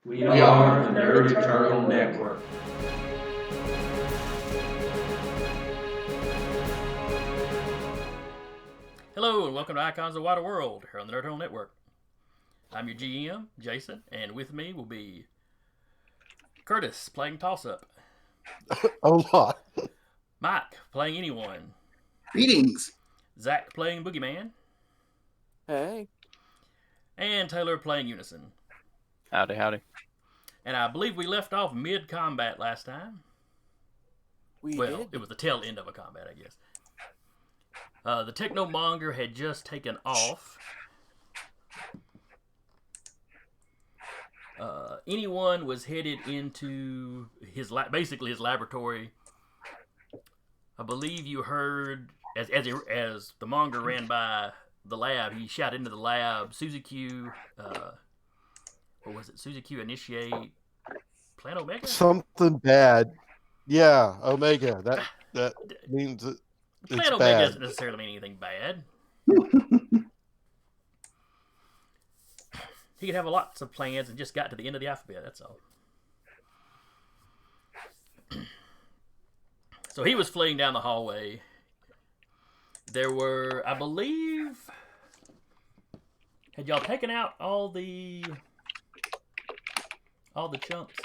We are the Nerdy Turtle Network. Hello and welcome to Icons of the Wider World here on the Nerd Turtle Network. I'm your GM, Jason, and with me will be Curtis playing Toss Up, Hola. Mike playing Anyone, Greetings. Zach playing Boogeyman, Hey. and Taylor playing Unison. Howdy, howdy. And I believe we left off mid-combat last time. We Well, did. it was the tail end of a combat, I guess. The Technomonger had just taken off. Anyone was headed into basically his laboratory. I believe you heard as the Monger ran by the lab, he shot into the lab. Suzy-Q, what was it? Suzy-Q initiate Plan Omega? Something bad. Yeah, Omega. That means it's Plan Omega bad. doesn't necessarily mean anything bad. He could have lots of plans and just got to the end of the alphabet, that's all. So he was fleeing down the hallway. There were, I believe, had y'all taken out all the chumps?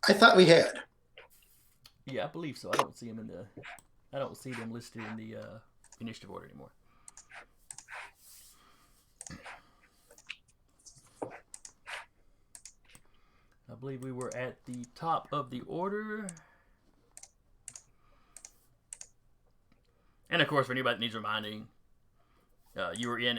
I thought we had. Yeah, I believe so. I don't see them listed in the initiative order anymore. I believe we were at the top of the order. And of course, for anybody that needs reminding, you were in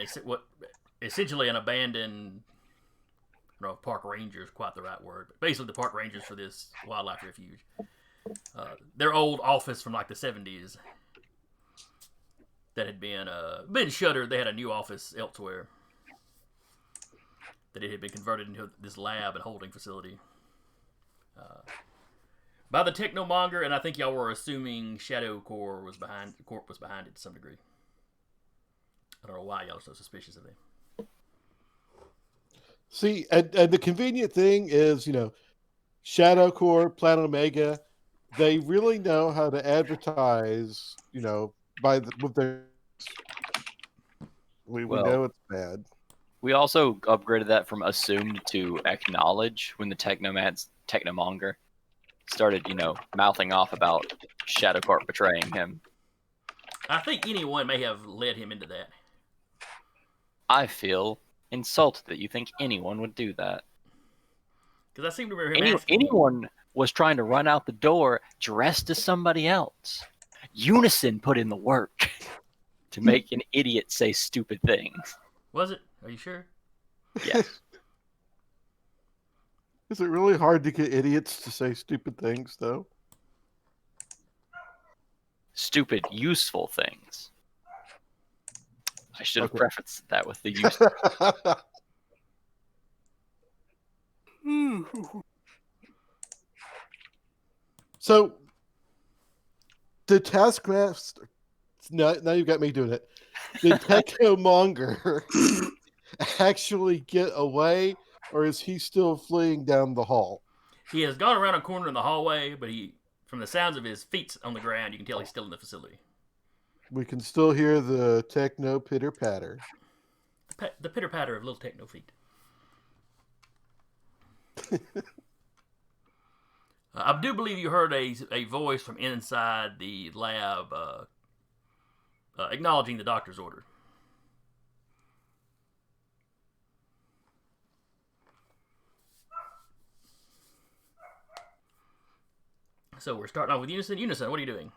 essentially an abandoned, I don't know if park ranger is quite the right word, but basically the park rangers for this wildlife refuge. Their old office from like the 70s that had been shuttered. They had a new office elsewhere that it had been converted into this lab and holding facility by the Technomonger, and I think y'all were assuming Shadow Corp was behind it to some degree. I don't know why y'all are so suspicious of them. See, and the convenient thing is, Shadow Core, Planet Omega, they really know how to advertise, with their. We know it's bad. We also upgraded that from assumed to acknowledge when the Technomonger started, mouthing off about Shadow Corp betraying him. I think anyone may have led him into that. I feel insulted that you think anyone would do that. Because I seem to remember him asking anyone was trying to run out the door dressed as somebody else. Unison put in the work to make an idiot say stupid things. Was it? Are you sure? Yes. Is it really hard to get idiots to say stupid things, though? Stupid, useful things. I should have prefaced that with the use. So, the Taskmaster... Now you've got me doing it. Did Technomonger actually get away, or is he still fleeing down the hall? He has gone around a corner in the hallway, but from the sounds of his feet on the ground, you can tell he's still in the facility. We can still hear the techno pitter-patter. The pitter-patter of little techno feet. I do believe you heard a voice from inside the lab acknowledging the doctor's order. So we're starting off with Unison. Unison, what are you doing?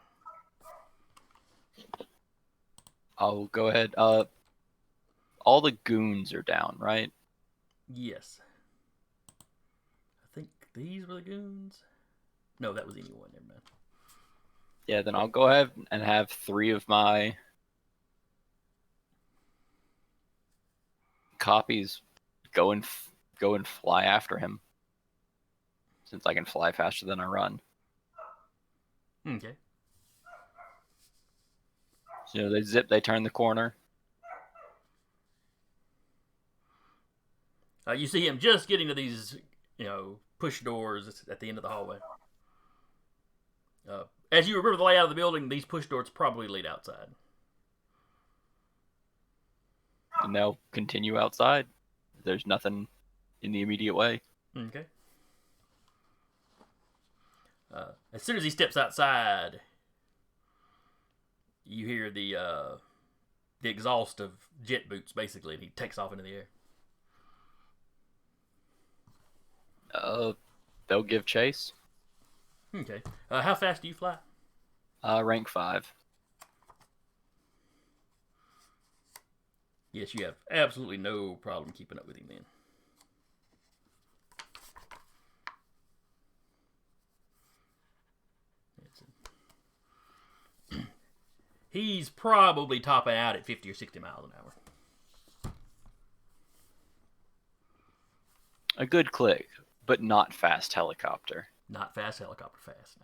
I'll go ahead. All the goons are down, right? Yes. I think these were the goons. No, that was anyone. Never mind. Yeah, then I'll go ahead and have 3 of my copies go and fly after him, since I can fly faster than I run. Okay. So, they turn the corner. You see him just getting to these, push doors at the end of the hallway. As you remember the layout of the building, these push doors probably lead outside. And they'll continue outside. There's nothing in the immediate way. Okay. As soon as he steps outside, you hear the exhaust of jet boots, basically, and he takes off into the air. They'll give chase. Okay. How fast do you fly? Rank 5. Yes, you have absolutely no problem keeping up with him then. He's probably topping out at 50 or 60 miles an hour. A good click, but not fast helicopter. Not fast helicopter fast,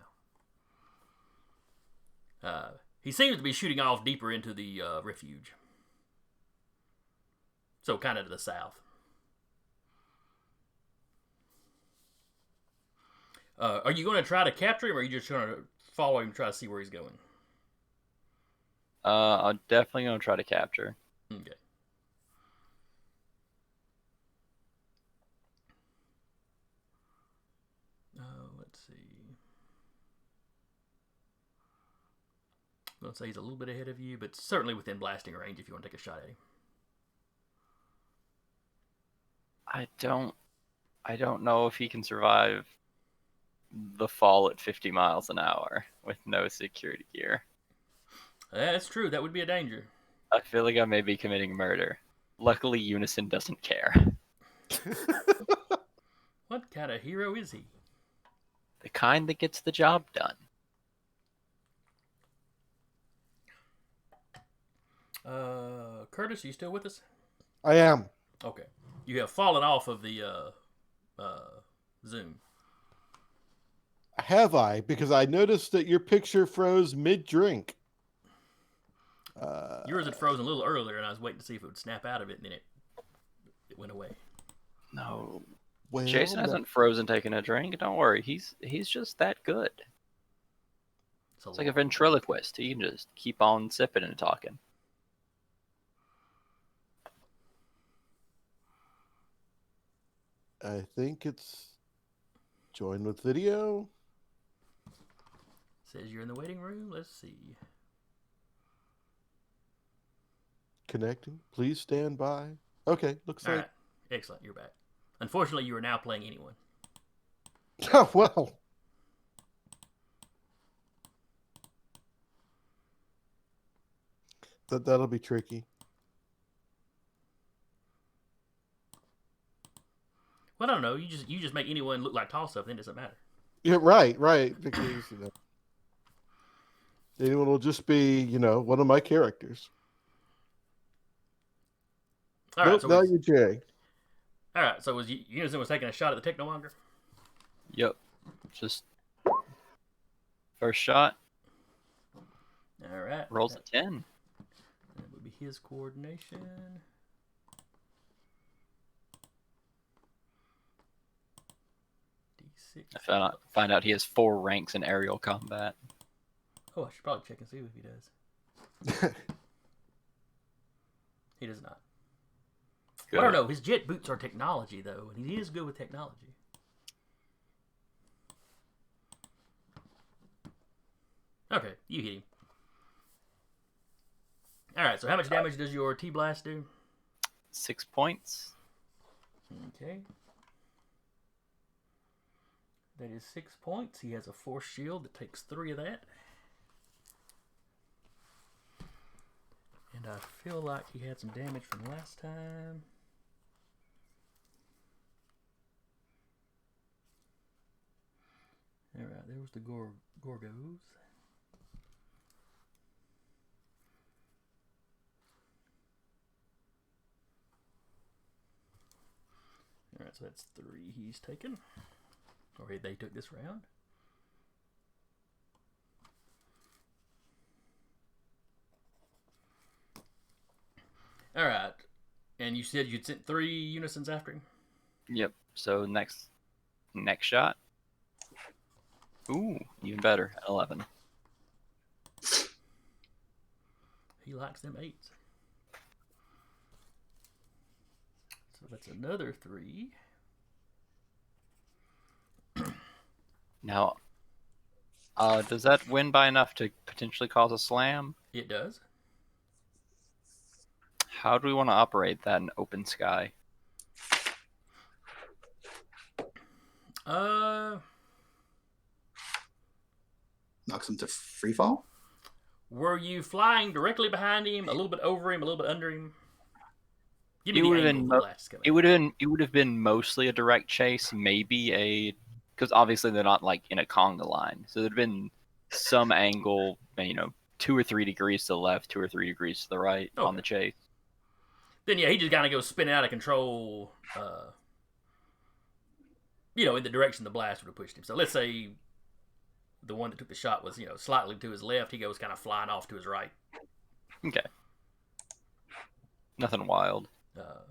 no. He seems to be shooting off deeper into the refuge. So kind of to the south. Are you going to try to capture him, or are you just going to follow him and try to see where he's going? I'm definitely going to try to capture. Okay. Let's see. I'm going to say he's a little bit ahead of you, but certainly within blasting range if you want to take a shot at him. I don't know if he can survive the fall at 50 miles an hour with no security gear. That's true. That would be a danger. I feel like I may be committing murder. Luckily, Unison doesn't care. What kind of hero is he? The kind that gets the job done. Curtis, are you still with us? I am. Okay. You have fallen off of the Zoom. Have I? Because I noticed that your picture froze mid-drink. Yours had frozen a little earlier, and I was waiting to see if it would snap out of it, and then it went away. No. Well, Jason hasn't frozen taking a drink. Don't worry. He's just that good. It's like a ventriloquist. He can just keep on sipping and talking. I think it's join with video. Says you're in the waiting room. Let's see. Connecting. Please stand by. Okay, looks All like. right. Excellent. You're back. Unfortunately, you are now playing anyone. Oh, well. That'll be tricky. Well, I don't know. You just make anyone look like tall stuff, then it doesn't matter. Yeah, right. Because anyone will just be, one of my characters. All right. Nope, So now you're Jay. all right. So Unison was taking a shot at the Technomonger? Yep. Just first shot. All right. Rolls a 10. That would be his coordination. D6. I find out he has 4 ranks in aerial combat. Oh, I should probably check and see if he does. He does not. Good. I don't know. His jet boots are technology, though, and he is good with technology. Okay, you hit him. All right, so how much damage does your T-Blast do? 6 points. Okay. That is 6 points. He has a force shield that takes 3 of that. And I feel like he had some damage from last time. Alright, there was the Gorgos. Alright, so that's 3 he's taken. Or they took this round. Alright. And you said you'd sent 3 Unisons after him? Yep. So next shot. Ooh, even better. 11. He likes them 8s. So that's another 3. Now, does that win by enough to potentially cause a slam? It does. How do we want to operate that in open sky? Knocks him to free fall. Were you flying directly behind him, a little bit over him, a little bit under him? Give me It the would have angle been the blast is coming. it would have been mostly a direct chase, maybe because obviously they're not like in a conga line, so there'd been some angle, 2 or 3 degrees to the left, 2 or 3 degrees to the right on the chase. Then yeah, he just kind of goes spinning out of control, in the direction the blast would have pushed him. So let's say the one that took the shot was, slightly to his left. He goes kind of flying off to his right. Okay. Nothing wild. Uh,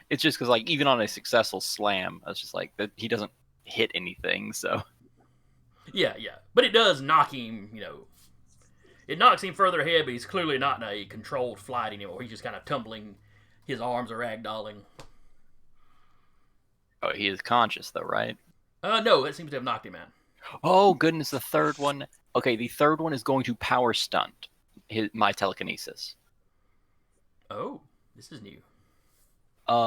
It's just because, like, even on a successful slam, it's just like that he doesn't hit anything. So yeah, but it does knock him. It knocks him further ahead, but he's clearly not in a controlled flight anymore. He's just kind of tumbling. His arms are ragdolling. oh, he is conscious though, right? No, that seems to have knocked him out. Oh goodness, the third one. Okay, the third one is going to power stunt my telekinesis. Oh, this is new.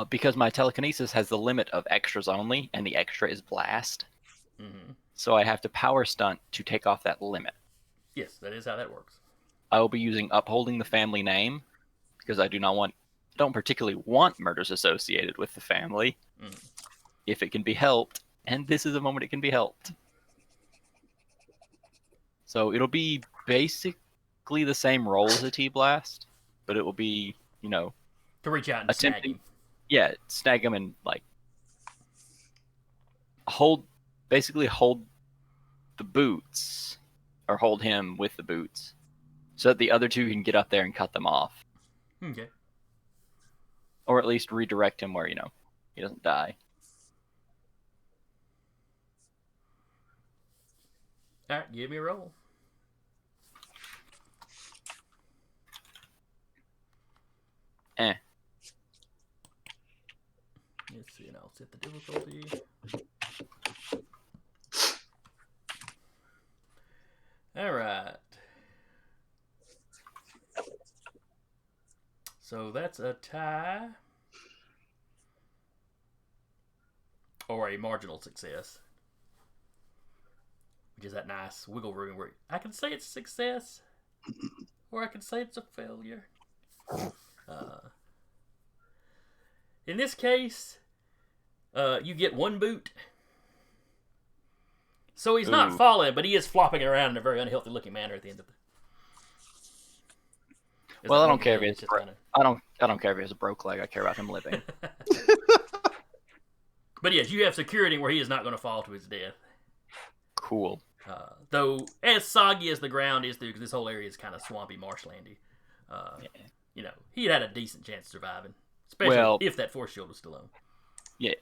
Because my telekinesis has the limit of extras only, and the extra is blast. Mm-hmm. So I have to power stunt to take off that limit. Yes, that is how that works. I will be using upholding the family name because I don't particularly want murders associated with the family if it can be helped, and this is a moment it can be helped. So it'll be basically the same roll as a T-Blast, but it will be, to reach out and snag him. Yeah, snag him and like hold the boots, or hold him with the boots, so that the other two can get up there and cut them off. Okay. Or at least redirect him where, he doesn't die. All right, give me a roll. Let's see, and I'll set the difficulty. All right. So that's a tie. Or a marginal success. Which is that nice wiggle room where I can say it's a success, or I can say it's a failure. In this case, you get 1 boot. So he's not falling, but he is flopping around in a very unhealthy looking manner at the end of it. Well, I don't care if I don't care if he has a broke leg. I care about him living. But yes, you have secured him where he is not going to fall to his death. Cool. Though as soggy as the ground is, because this whole area is kind of swampy, marshlandy. He had a decent chance of surviving, especially if that force shield was still on. Yeah,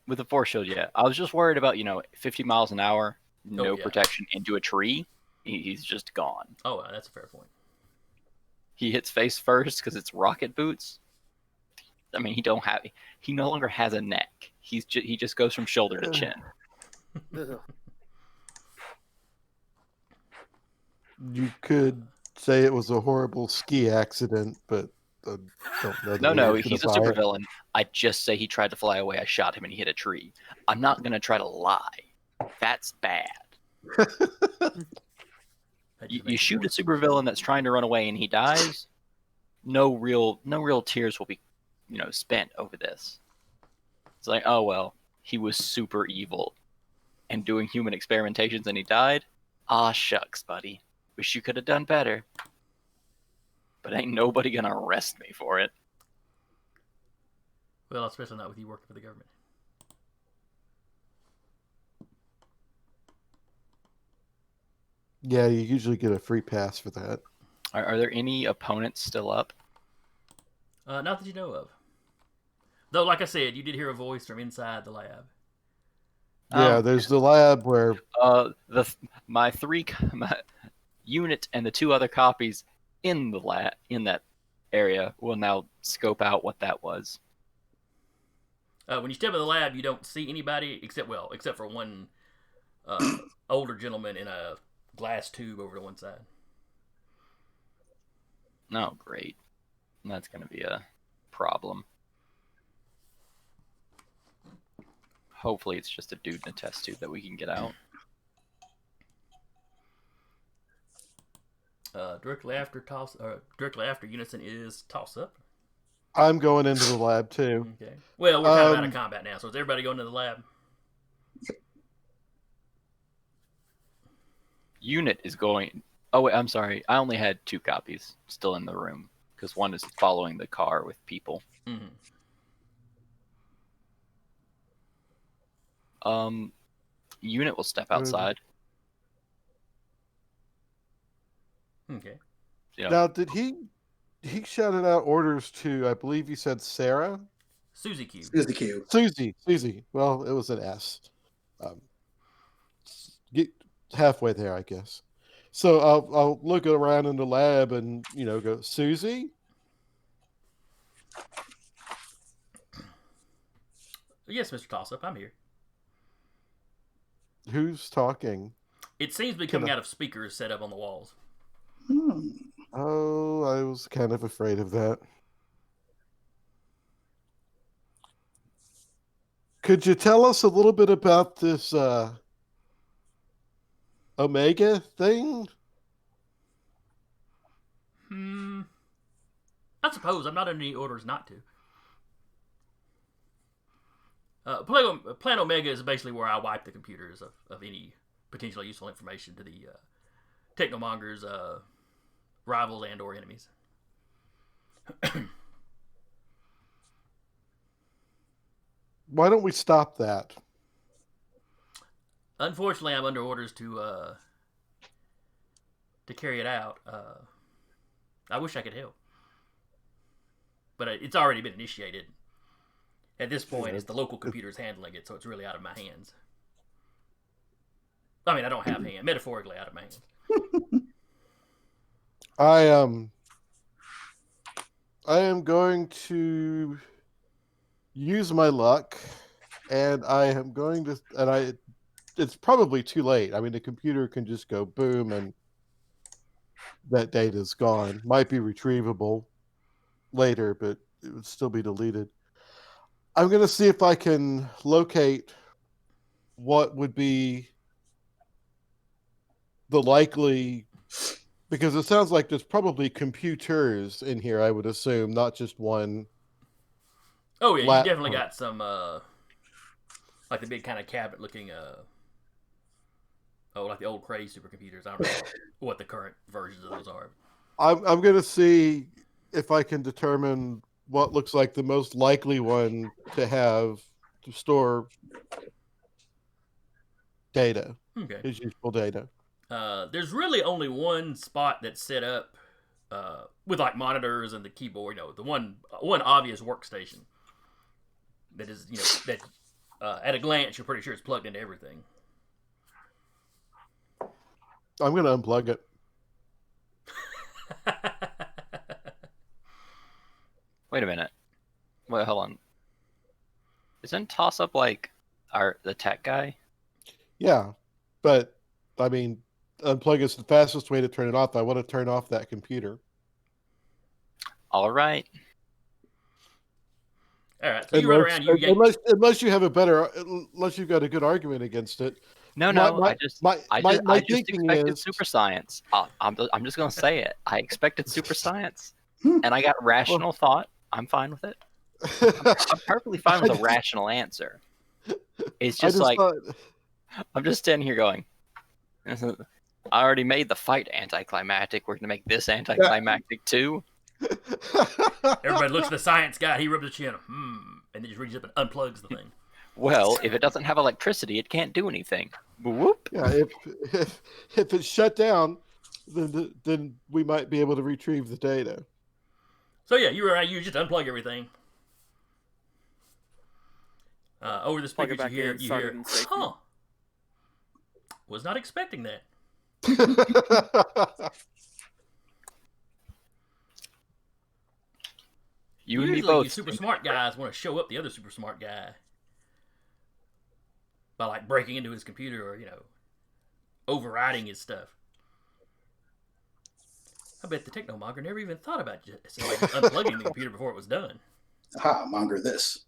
with the force shield, yeah. I was just worried about 50 miles an hour, no protection into a tree. He's just gone. Oh, that's a fair point. He hits face first because it's rocket boots. I mean, he no longer has a neck. He just goes from shoulder to chin. You could say it was a horrible ski accident, but I don't know. No, he's a supervillain. I just say he tried to fly away. I shot him and he hit a tree. I'm not gonna try to lie. That's bad. You shoot a supervillain that's trying to run away and he dies. No real tears will be, spent over this. It's like, oh well, he was super evil and doing human experimentations and he died. Ah, shucks, buddy. Wish you could have done better. But ain't nobody gonna arrest me for it. Well, especially not with you working for the government. Yeah, you usually get a free pass for that. Are there any opponents still up? Not that you know of. Though, like I said, you did hear a voice from inside the lab. Yeah, Oh. there's the lab where My unit and the 2 other copies in that area will now scope out what that was. When you step in the lab, you don't see anybody except for one older gentleman in a glass tube over to one side. Oh, great. That's going to be a problem. Hopefully it's just a dude in a test tube that we can get out. Directly after Unison is toss up. I'm going into the lab too. Okay. Well, we're kind of out of combat now, so is everybody going to the lab? Unit is going... Oh, wait, I'm sorry. I only had 2 copies still in the room, because one is following the car with people. Mm-hmm. Unit will step outside. Okay. You know, Now, did he shouted out orders to, I believe you said Sarah? Susie Q. Here's the queue. Susie. Well, it was an S. Get halfway there, I guess. So I'll look around in the lab and, go, Susie? Yes, Mr. Tossup, I'm here. Who's talking? It seems to be coming out of speakers set up on the walls. Oh, I was kind of afraid of that. Could you tell us a little bit about this Omega thing? I suppose I'm not under any orders not to. Plan Omega is basically where I wipe the computers of any potentially useful information to the Technomongers, rivals and or enemies. Why don't we stop that? Unfortunately, I'm under orders to carry it out. I wish I could help, but it's already been initiated. At this point, it's the local computers handling it, so it's really out of my hands. I mean, I don't have hands, metaphorically out of my hands. I am going to use my luck, and it's probably too late. I mean, the computer can just go boom and that data's gone. Might be retrievable later, but it would still be deleted. I'm going to see if I can locate what would be the likely, because it sounds like there's probably computers in here, I would assume, not just one. Oh yeah, you definitely got some like the big kind of cabinet looking like the old Cray supercomputers. I don't know what the current versions of those are. I'm going to see if I can determine what looks like the most likely one to store data. Okay. His useful data. There's really only one spot that's set up with like monitors and the keyboard. The one obvious workstation that is that at a glance you're pretty sure it's plugged into everything. I'm going to unplug it. Wait a minute. Wait, hold on. Isn't Toss Up like the tech guy? Yeah, but I mean, unplug is the fastest way to turn it off. I want to turn off that computer. All right. All right. So you run around. Unless you have unless you've got a good argument against it. No. I just expected super science. I'm just gonna say it. I expected super science, and I got rational thought. I'm fine with it. I'm perfectly fine with a rational answer. It's just I'm just standing here going, I already made the fight anticlimactic. We're gonna make this anticlimactic too. Everybody looks at the science guy. He rubs his chin. And then just reaches up and unplugs the thing. Well, if it doesn't have electricity, it can't do anything. Whoop. Yeah, if it's shut down, then we might be able to retrieve the data. So yeah, you just unplug everything. Over the Plug speakers, it back you hear, in, start it you in hear, safe huh? Was not expecting that. You and me Usually, you both. super smart guys want to show up the other super smart guy by like breaking into his computer or overriding his stuff. I bet the Technomonger never even thought about just unplugging the computer before it was done. Aha, monger this.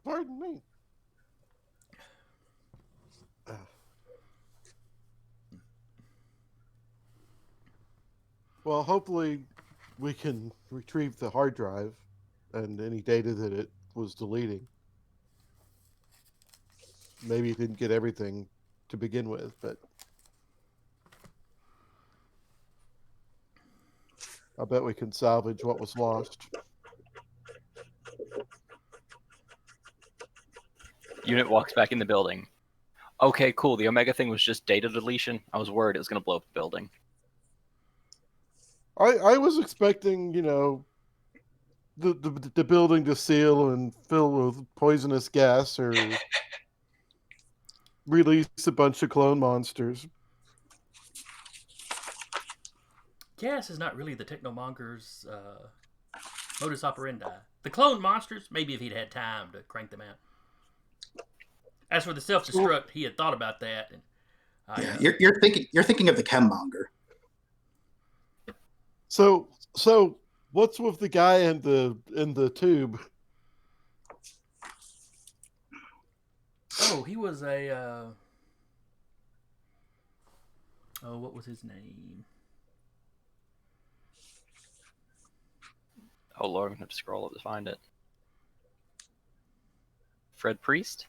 Pardon me. Well, hopefully we can retrieve the hard drive and any data that it was deleting. Maybe it didn't get everything to begin with, but I bet we can salvage what was lost. Unit walks back in the building. Okay, cool. The Omega thing was just data deletion. I was worried it was going to blow up the building. I was expecting, the building to seal and fill with poisonous gas or release a bunch of clone monsters. Gas is not really the Technomonger's modus operandi. The clone monsters, maybe if he'd had time to crank them out. As for the self-destruct, he had thought about that, and Yeah, you're thinking of the Chemmonger. So what's with the guy in the tube? oh, he was a what was his name? Oh lord, I'm going to have to scroll up to find it. Fred Priest?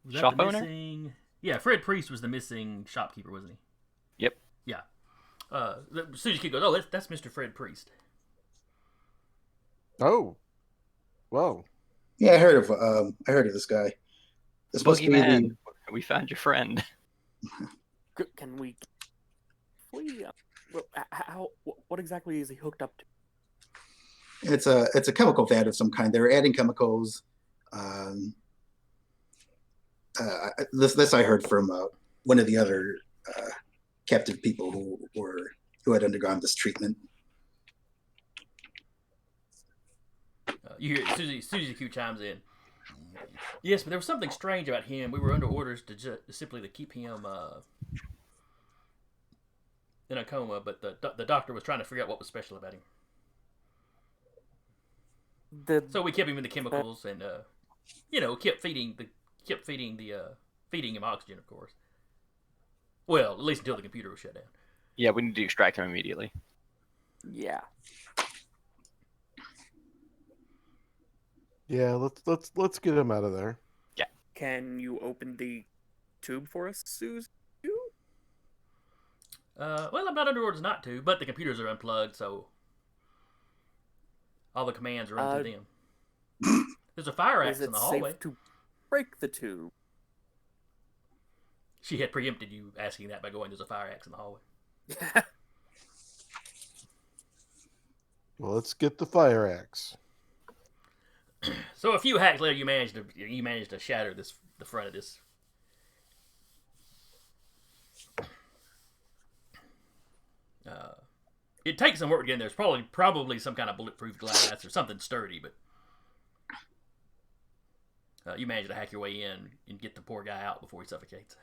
Was that Shop the owner? missing? Yeah, Fred Priest was the missing shopkeeper, wasn't he? Yep. Yeah. Suzuki goes, oh, that's Mr. Fred Priest. Oh, whoa! Yeah, I heard of this guy. This must be Boogeyman, we found your friend. Can we? What exactly is he hooked up to? it's a chemical vat of some kind. They're adding chemicals. This I heard from one of the other captive people who had undergone this treatment. You hear Suzy Q chimes in. Yes, but there was something strange about him. We were under orders to simply to keep him in a coma, but the doctor was trying to figure out what was special about him. So we kept him in the chemicals and kept feeding him oxygen, of course. Well, at least until the computer was shut down. Yeah, we need to extract him immediately. Yeah. Yeah, let's get him out of there. Can you open the tube for us, Suze? Well, I'm not under orders not to, but the computers are unplugged, so all the commands are run through them. There's a fire axe Is in it the hallway. safe to break the tube? She had preempted you asking that by going, there's a fire axe in the hallway. Well, let's get the fire axe. So a few hacks later, you managed to shatter the front of this. It takes some work to get in there. There's probably some kind of bulletproof glass or something sturdy, but you managed to hack your way in and get the poor guy out before he suffocates.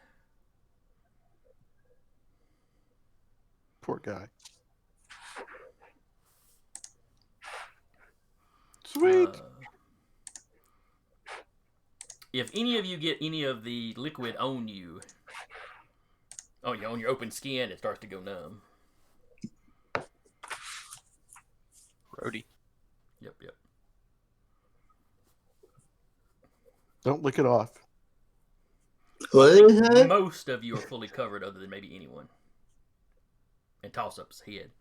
Poor guy. Sweet. If any of you get any of the liquid on you, on your open skin, it starts to go numb. Rhodey. Yep. Don't lick it off. Most of you are fully covered, other than maybe anyone. And Toss-Up's head.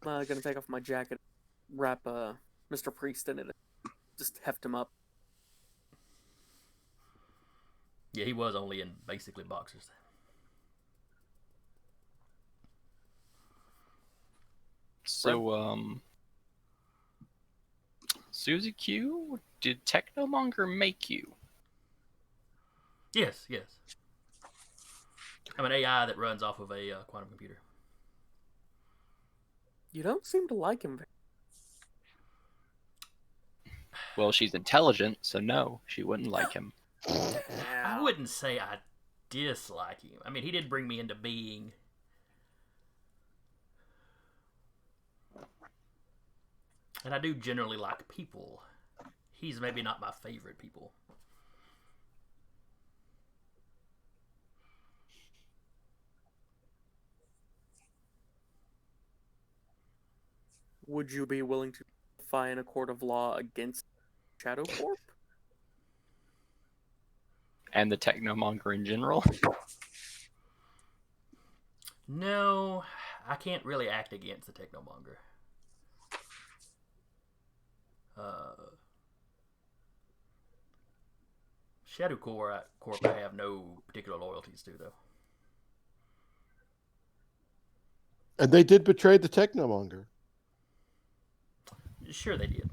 I'm gonna take off my jacket, wrap Mr. Priest in it, and just heft him up. Yeah, he was only in basically boxers. So, Suzy Q, did Technomonger make you? Yes, yes. I'm an AI that runs off of a quantum computer. You don't seem to like him. Well, she's intelligent, so no, she wouldn't like him. I wouldn't say I dislike him. I mean, he did bring me into being. And I do generally like people. He's maybe not my favorite people. Would you be willing to testify in a court of law against Shadow Corp? And the Technomonger in general? No, I can't really act against the Technomonger. Shadow Corp, I have no particular loyalties to, though. And they did betray the Technomonger. Sure, they did.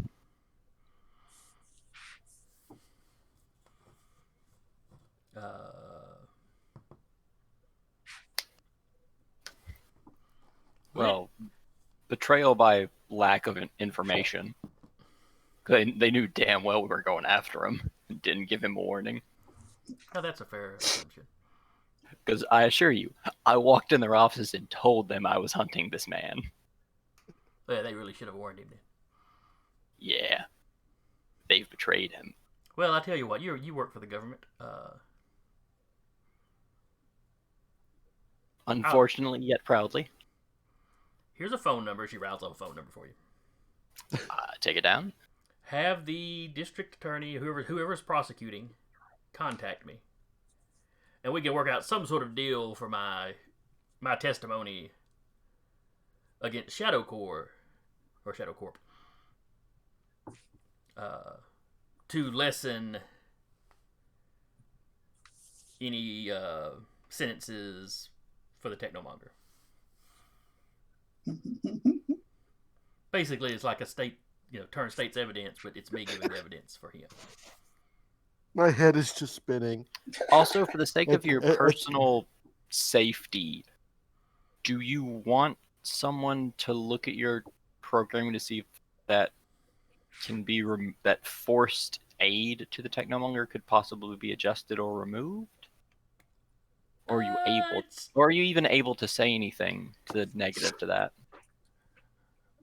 Well, betrayal by lack of information. They knew damn well we were going after him and didn't give him a warning. Oh, that's a fair assumption. Because I assure you, I walked in their offices and told them I was hunting this man. Yeah, they really should have warned him then. Yeah. They've betrayed him. Well, I tell you what, you work for the government. Unfortunately, yet proudly. Here's a phone number. She rounds up a phone number for you. Take it down. Have the district attorney, whoever's prosecuting, contact me, and we can work out some sort of deal for my testimony against Shadow Corp or Shadow Corp to lessen any sentences for the Technomonger. Basically, it's like a state, turn state's evidence, but it's me giving evidence for him. My head is just spinning. Also, for the sake of your It's- personal safety, do you want someone to look at your programming to see if that can be that forced aid to the Technomonger could possibly be adjusted or removed? Or are you or are you even able to say anything to the negative to that?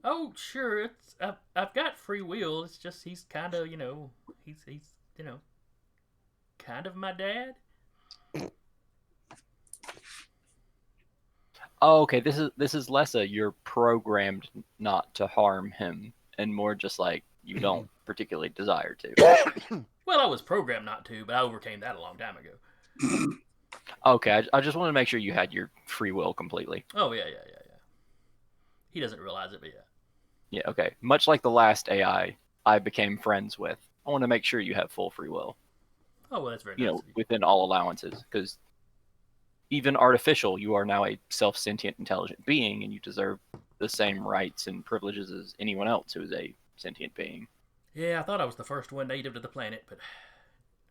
Oh, sure. I've got free will. It's just he's kind of he's kind of my dad. Oh, okay. This is less a you're programmed not to harm him, and more just like you don't particularly desire to. Well, I was programmed not to, but I overcame that a long time ago. Okay, I just wanted to make sure you had your free will completely. Oh yeah. He doesn't realize it, but yeah. Yeah, okay. Much like the last AI I became friends with, I want to make sure you have full free will. Oh well, that's very You nice know, of you. within all allowances, because even artificial, you are now a self-sentient, intelligent being, and you deserve the same rights and privileges as anyone else who is a sentient being. Yeah, I thought I was the first one native to the planet, but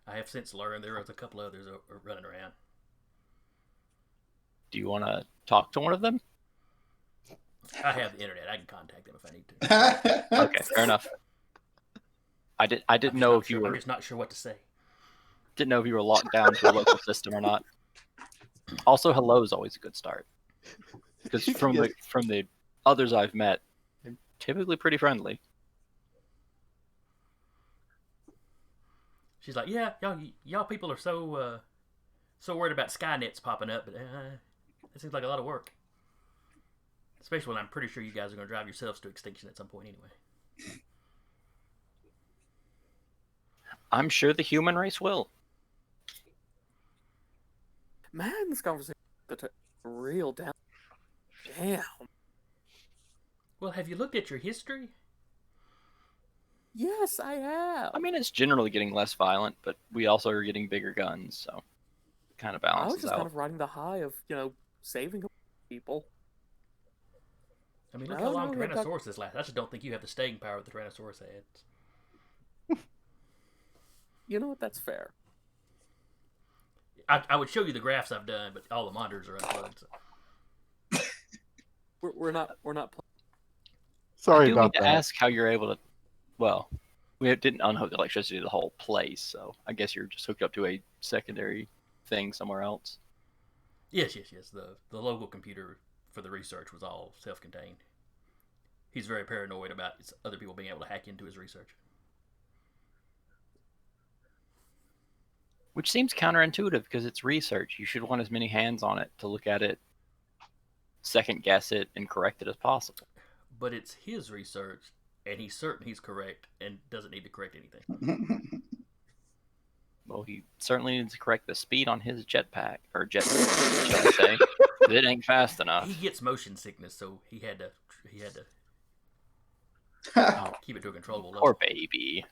I have since learned there was a couple others running around. Do you want to talk to one of them? I have the internet. I can contact them if I need to. Okay, fair enough. I didn't know if you were I'm just not sure what to say. Didn't know if you were locked down to a local system or not. Also, hello is always a good start. Because from the others I've met, they're typically pretty friendly. She's like, yeah, y'all people are so worried about Skynets popping up, but it seems like a lot of work. Especially when I'm pretty sure you guys are going to drive yourselves to extinction at some point anyway. I'm sure the human race will. Man, this conversation is real down. Damn. Well, have you looked at your history? Yes, I have. I mean, it's generally getting less violent, but we also are getting bigger guns, so it kind of I was balances just out. kind of riding the high of, saving people. I mean, look No, how long no, we got- Tyrannosaurus lasts. I just don't think you have the staying power that the Tyrannosaurus had. You know what? That's fair. I would show you the graphs I've done, but all the monitors are unplugged. So. We're not playing. Sorry I do about need to that. ask how you're able to. Well, we didn't unhook the electricity to the whole place, so I guess you're just hooked up to a secondary thing somewhere else. Yes. The local computer for the research was all self-contained. He's very paranoid about other people being able to hack into his research. Which seems counterintuitive because it's research. You should want as many hands on it to look at it, second guess it, and correct it as possible. But it's his research, and he's certain he's correct and doesn't need to correct anything. Well, he certainly needs to correct the speed on his jetpack, or jet, should I say. It ain't fast enough. He gets motion sickness, so he had to Oh, keep it to a controllable level. poor baby.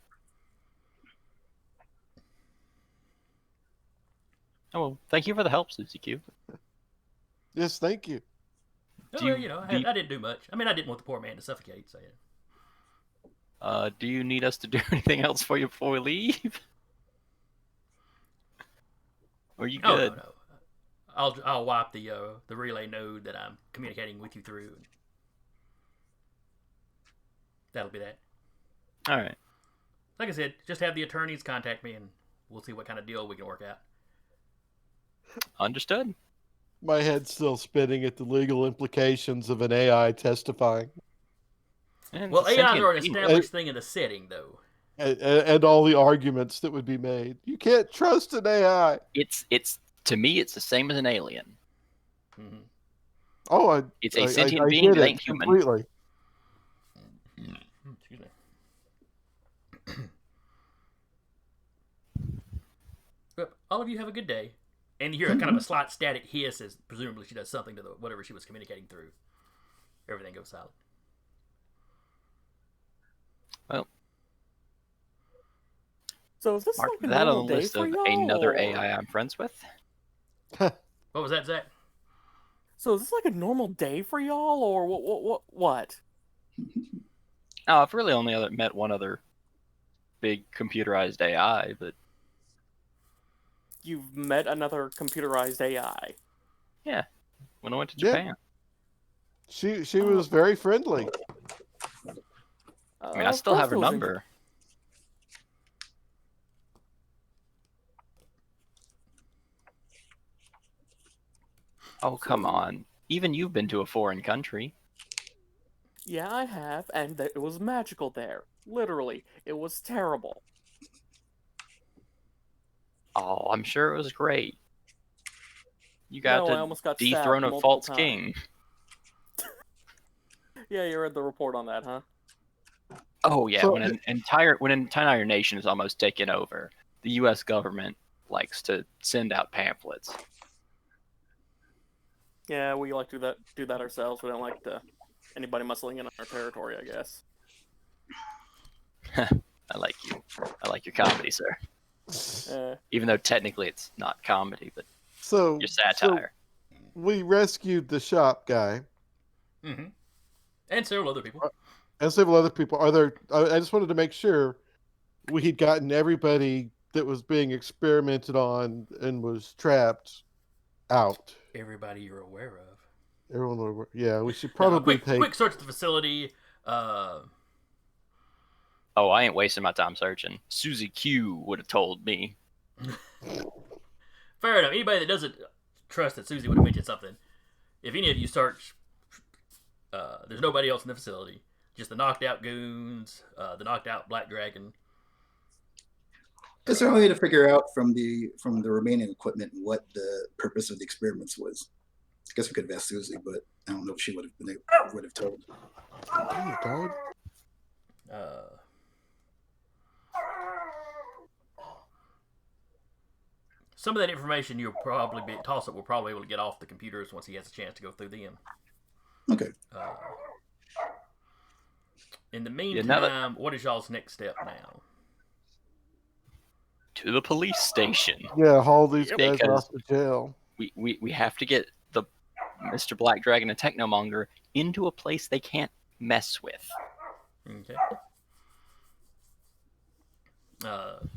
Oh, well, thank you for the help, Susie Q. Yes, thank you. Oh, well, I didn't do much. I mean, I didn't want the poor man to suffocate. So yeah. Do you need us to do anything else for you before we leave? Or are you Oh good? no. I'll wipe the relay node that I'm communicating with you through. And that'll be that. All right. Like I said, just have the attorneys contact me, and we'll see what kind of deal we can work out. Understood. My head's still spinning at the legal implications of an AI testifying, And Well, it's a AIs sentient are an being. established thing in the setting, though. and all the arguments that would be made. You can't trust an AI. It's to me, it's the same as an alien. Mm-hmm. Oh, It's a I sentient being get that it ain't human. completely. Excuse me. But all of you have a good day. And you hear a kind of a slight static hiss as presumably she does something to whatever she was communicating through. Everything goes silent. Well, So is this mark like a that on normal the day list for of y'all? another or- AI I'm friends with. What was that, Zach? So is this like a normal day for y'all, or what? Oh, I've really only met one other big computerized AI, but You've met another computerized AI. when I went to Yeah. Japan. She was very friendly. I mean, I Of still course have her it was number. Oh, come on. Even you've been to a foreign country. Yeah, I have, and it was magical there. Literally, it was terrible. Oh, I'm sure it was great. You got No, I to almost got dethrone stabbed a multiple false times. king. Yeah, you read the report on that, huh? Oh yeah, So- when an entire nation is almost taken over, the U.S. government likes to send out pamphlets. Yeah, we like to do that ourselves. We don't like anybody muscling in on our territory, I guess. I like you. I like your comedy, sir. Even though technically it's not comedy, but So your satire. So we rescued the shop guy Mm-hmm. And several other people. and several other people. Are there? I just wanted to make sure we had gotten everybody that was being experimented on and was trapped out. Everybody you're aware of. Everyone, yeah, we should No, probably quick search of the facility. Oh, I ain't wasting my time searching. Susie Q would have told me. Fair enough. Anybody that doesn't trust that Susie would have mentioned something, if any of you search, there's nobody else in the facility. Just the knocked out goons, the knocked out Black Dragon. Is there a way to figure out from the remaining equipment what the purpose of the experiments was? I guess we could have asked Susie, but I don't know if she would have told. Oh my god! Some of that information you'll probably be Tossip will probably be able to get off the computers once he has a chance to go through them. Okay. In the meantime, now that- what is y'all's next step now? To the police station. Yeah, haul these guys Because- off to jail. We have to get Mr. Black Dragon and Technomonger into a place they can't mess with. Okay.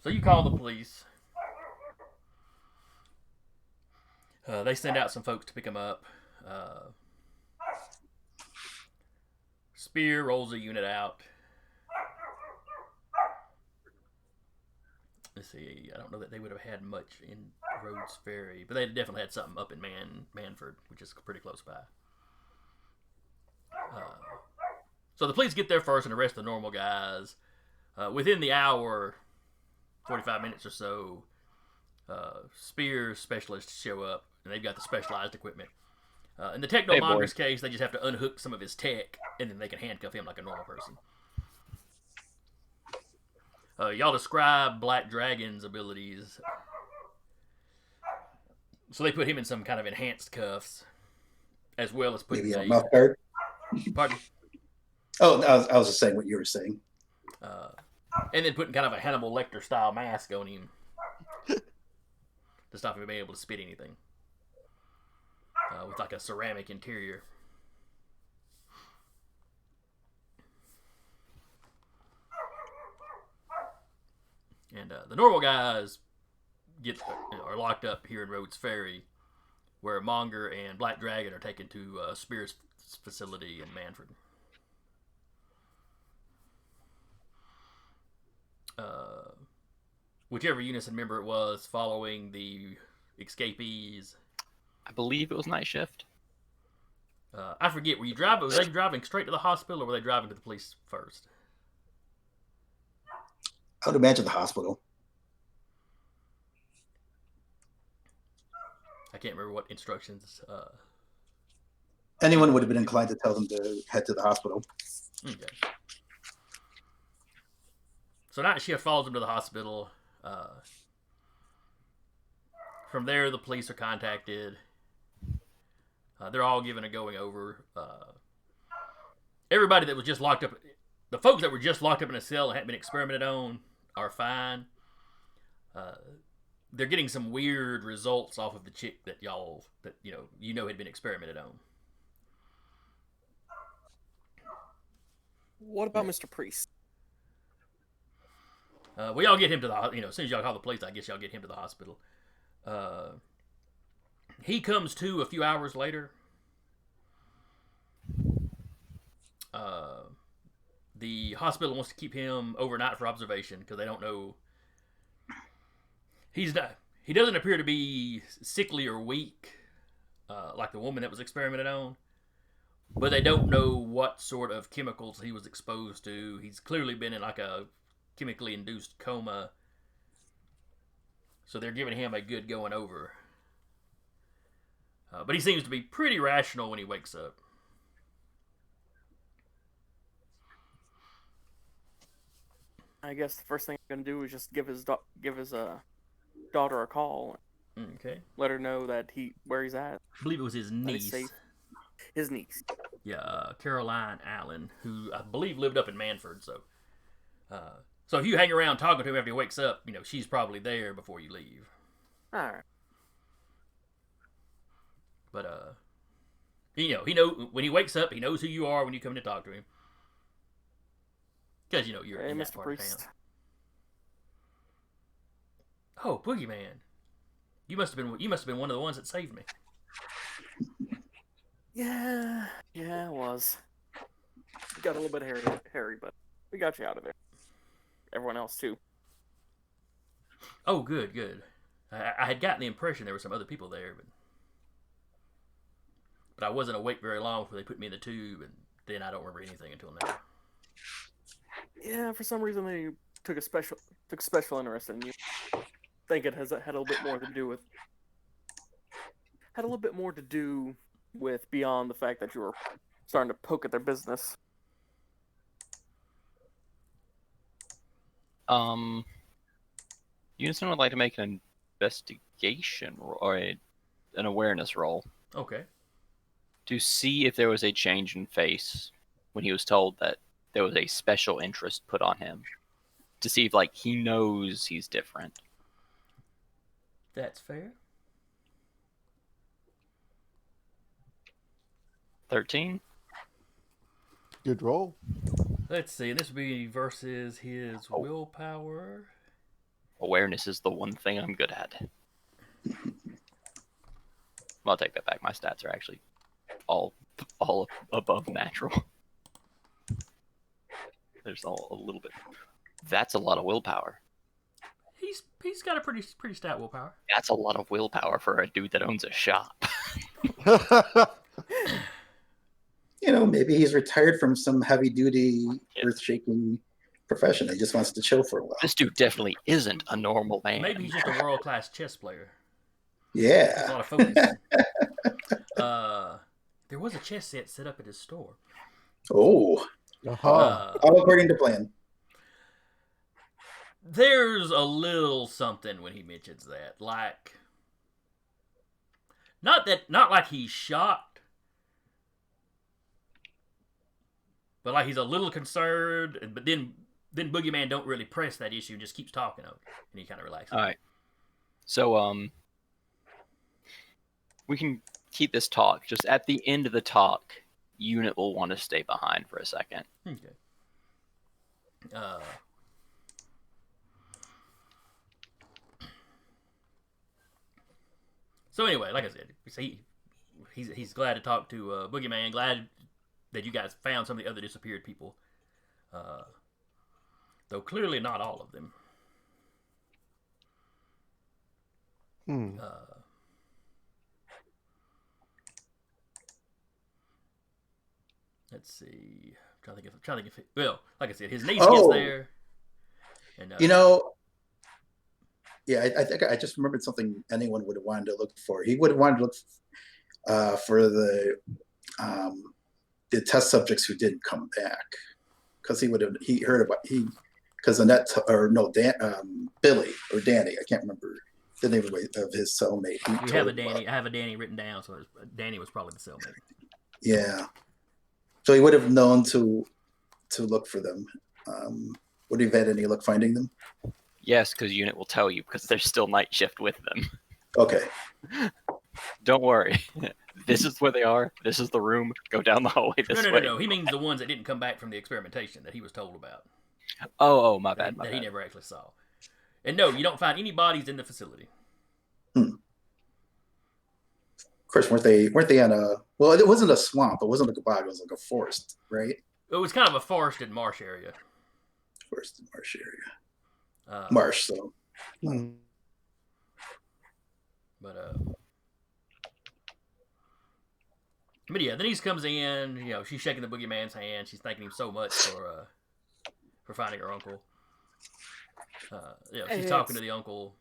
So you call the police. They send out some folks to pick him up. Spear rolls a unit out. Let's see. I don't know that they would have had much in Rhodes Ferry, but they definitely had something up in Manford, which is pretty close by. So the police get there first and arrest the normal guys. Within the hour, 45 minutes or so, Spear specialists show up, and they've got the specialized equipment. In the Technomonger's case, they just have to unhook some of his tech, and then they can handcuff him like a normal person. Y'all describe Black Dragon's abilities. So they put him in some kind of enhanced cuffs, as well as putting Maybe a mouth guard. Pardon? Oh, I was just saying what you were saying. And then putting kind of a Hannibal Lecter style mask on him to stop him being able to spit anything. With like a ceramic interior. And the normal guys are locked up here in Rhodes Ferry, where Monger and Black Dragon are taken to Spear's facility in Manford. Whichever unison member it was following the escapees. I believe it was night shift. I forget. Were they driving straight to the hospital, or were they driving to the police first? I would imagine the hospital. I can't remember what instructions. Anyone would have been inclined to tell them to head to the hospital. Okay. So night shift follows them to the hospital. From there, the police are contacted. They're all given a going over. Everybody that was just locked up, the folks that were just locked up in a cell and hadn't been experimented on, are fine. They're getting some weird results off of the chick that had been experimented on. What about Mr. Priest? We all get him to the, as soon as y'all call the police, I guess y'all get him to the hospital. He comes to a few hours later. The hospital wants to keep him overnight for observation because they don't know. He doesn't appear to be sickly or weak, like the woman that was experimented on. But they don't know what sort of chemicals he was exposed to. He's clearly been in like a chemically induced coma. So they're giving him a good going over. But he seems to be pretty rational when he wakes up. I guess the first thing I'm gonna do is just give his daughter a call. Okay. Let her know that where he's at. I believe it was his niece. His niece. Yeah, Caroline Allen, who I believe lived up in Manford. So if you hang around talking to him after he wakes up, she's probably there before you leave. All right. But he know when he wakes up, he knows who you are when you come to talk to him. Because you're in that Mr. part Priest. of town. Oh, Boogeyman! You must have been one of the ones that saved me. Yeah, it was. It got a little bit hairy, but we got you out of there. Everyone else too. Oh, good. I had gotten the impression there were some other people there, but I wasn't awake very long before they put me in the tube, and then I don't remember anything until now. Yeah, for some reason they took a special interest in you. I think it had a little bit more to do with beyond the fact that you were starting to poke at their business. Unison would like to make an investigation or an awareness roll Okay. to see if there was a change in face when he was told that there was a special interest put on him. To see if, he knows he's different. That's fair. 13. Good roll. Let's see. This would be versus his willpower. Awareness is the one thing I'm good at. Well, I'll take that back. My stats are actually all above natural. There's all a little bit. That's a lot of willpower. He's got a pretty stout willpower. That's a lot of willpower for a dude that owns a shop. You know, maybe he's retired from some heavy-duty, earth-shaking profession. He just wants to chill for a while. This dude definitely isn't a normal man. Maybe he's just a world-class chess player. Yeah. There's a lot of focus. There was a chess set up at his store. Oh. All according to plan. There's a little something when he mentions that, like, not like he's shocked, but like he's a little concerned. But then Boogeyman don't really press that issue and just keeps talking of it, and he kind of relaxes. All right. So we can keep this talk. Just at the end of the talk, Unit will want to stay behind for a second. Okay. So anyway, like I said, he's glad to talk to Boogeyman. Glad that you guys found some of the other disappeared people, though clearly not all of them. Let's see. I'm trying to think if well, like I said, his niece gets there. And, you know, yeah, I think I just remembered something anyone would have wanted to look for. He would have wanted to look for the test subjects who didn't come back, because he heard about because Annette Billy or Danny, I can't remember the name of his cellmate. I have a Danny written down, so Danny was probably the cellmate. Yeah, so he would have known to look for them. Would you have had any luck finding them? Yes, because Unit will tell you, because there's still night shift with them. Okay. Don't worry. This is where they are. This is the room. Go down the hallway this way. No. He means the ones that didn't come back from the experimentation that he was told about. Oh, my bad. That he never actually saw. And no, you don't find any bodies in the facility. Of course, weren't they on a? Well, it wasn't a swamp. It wasn't like a bog. It was like a forest, right? It was kind of a forested marsh area. Forested marsh area. Marsh. So. But yeah, Denise comes in. You know, she's shaking the Boogeyman's hand. She's thanking him so much for finding her uncle. She's talking to the uncle.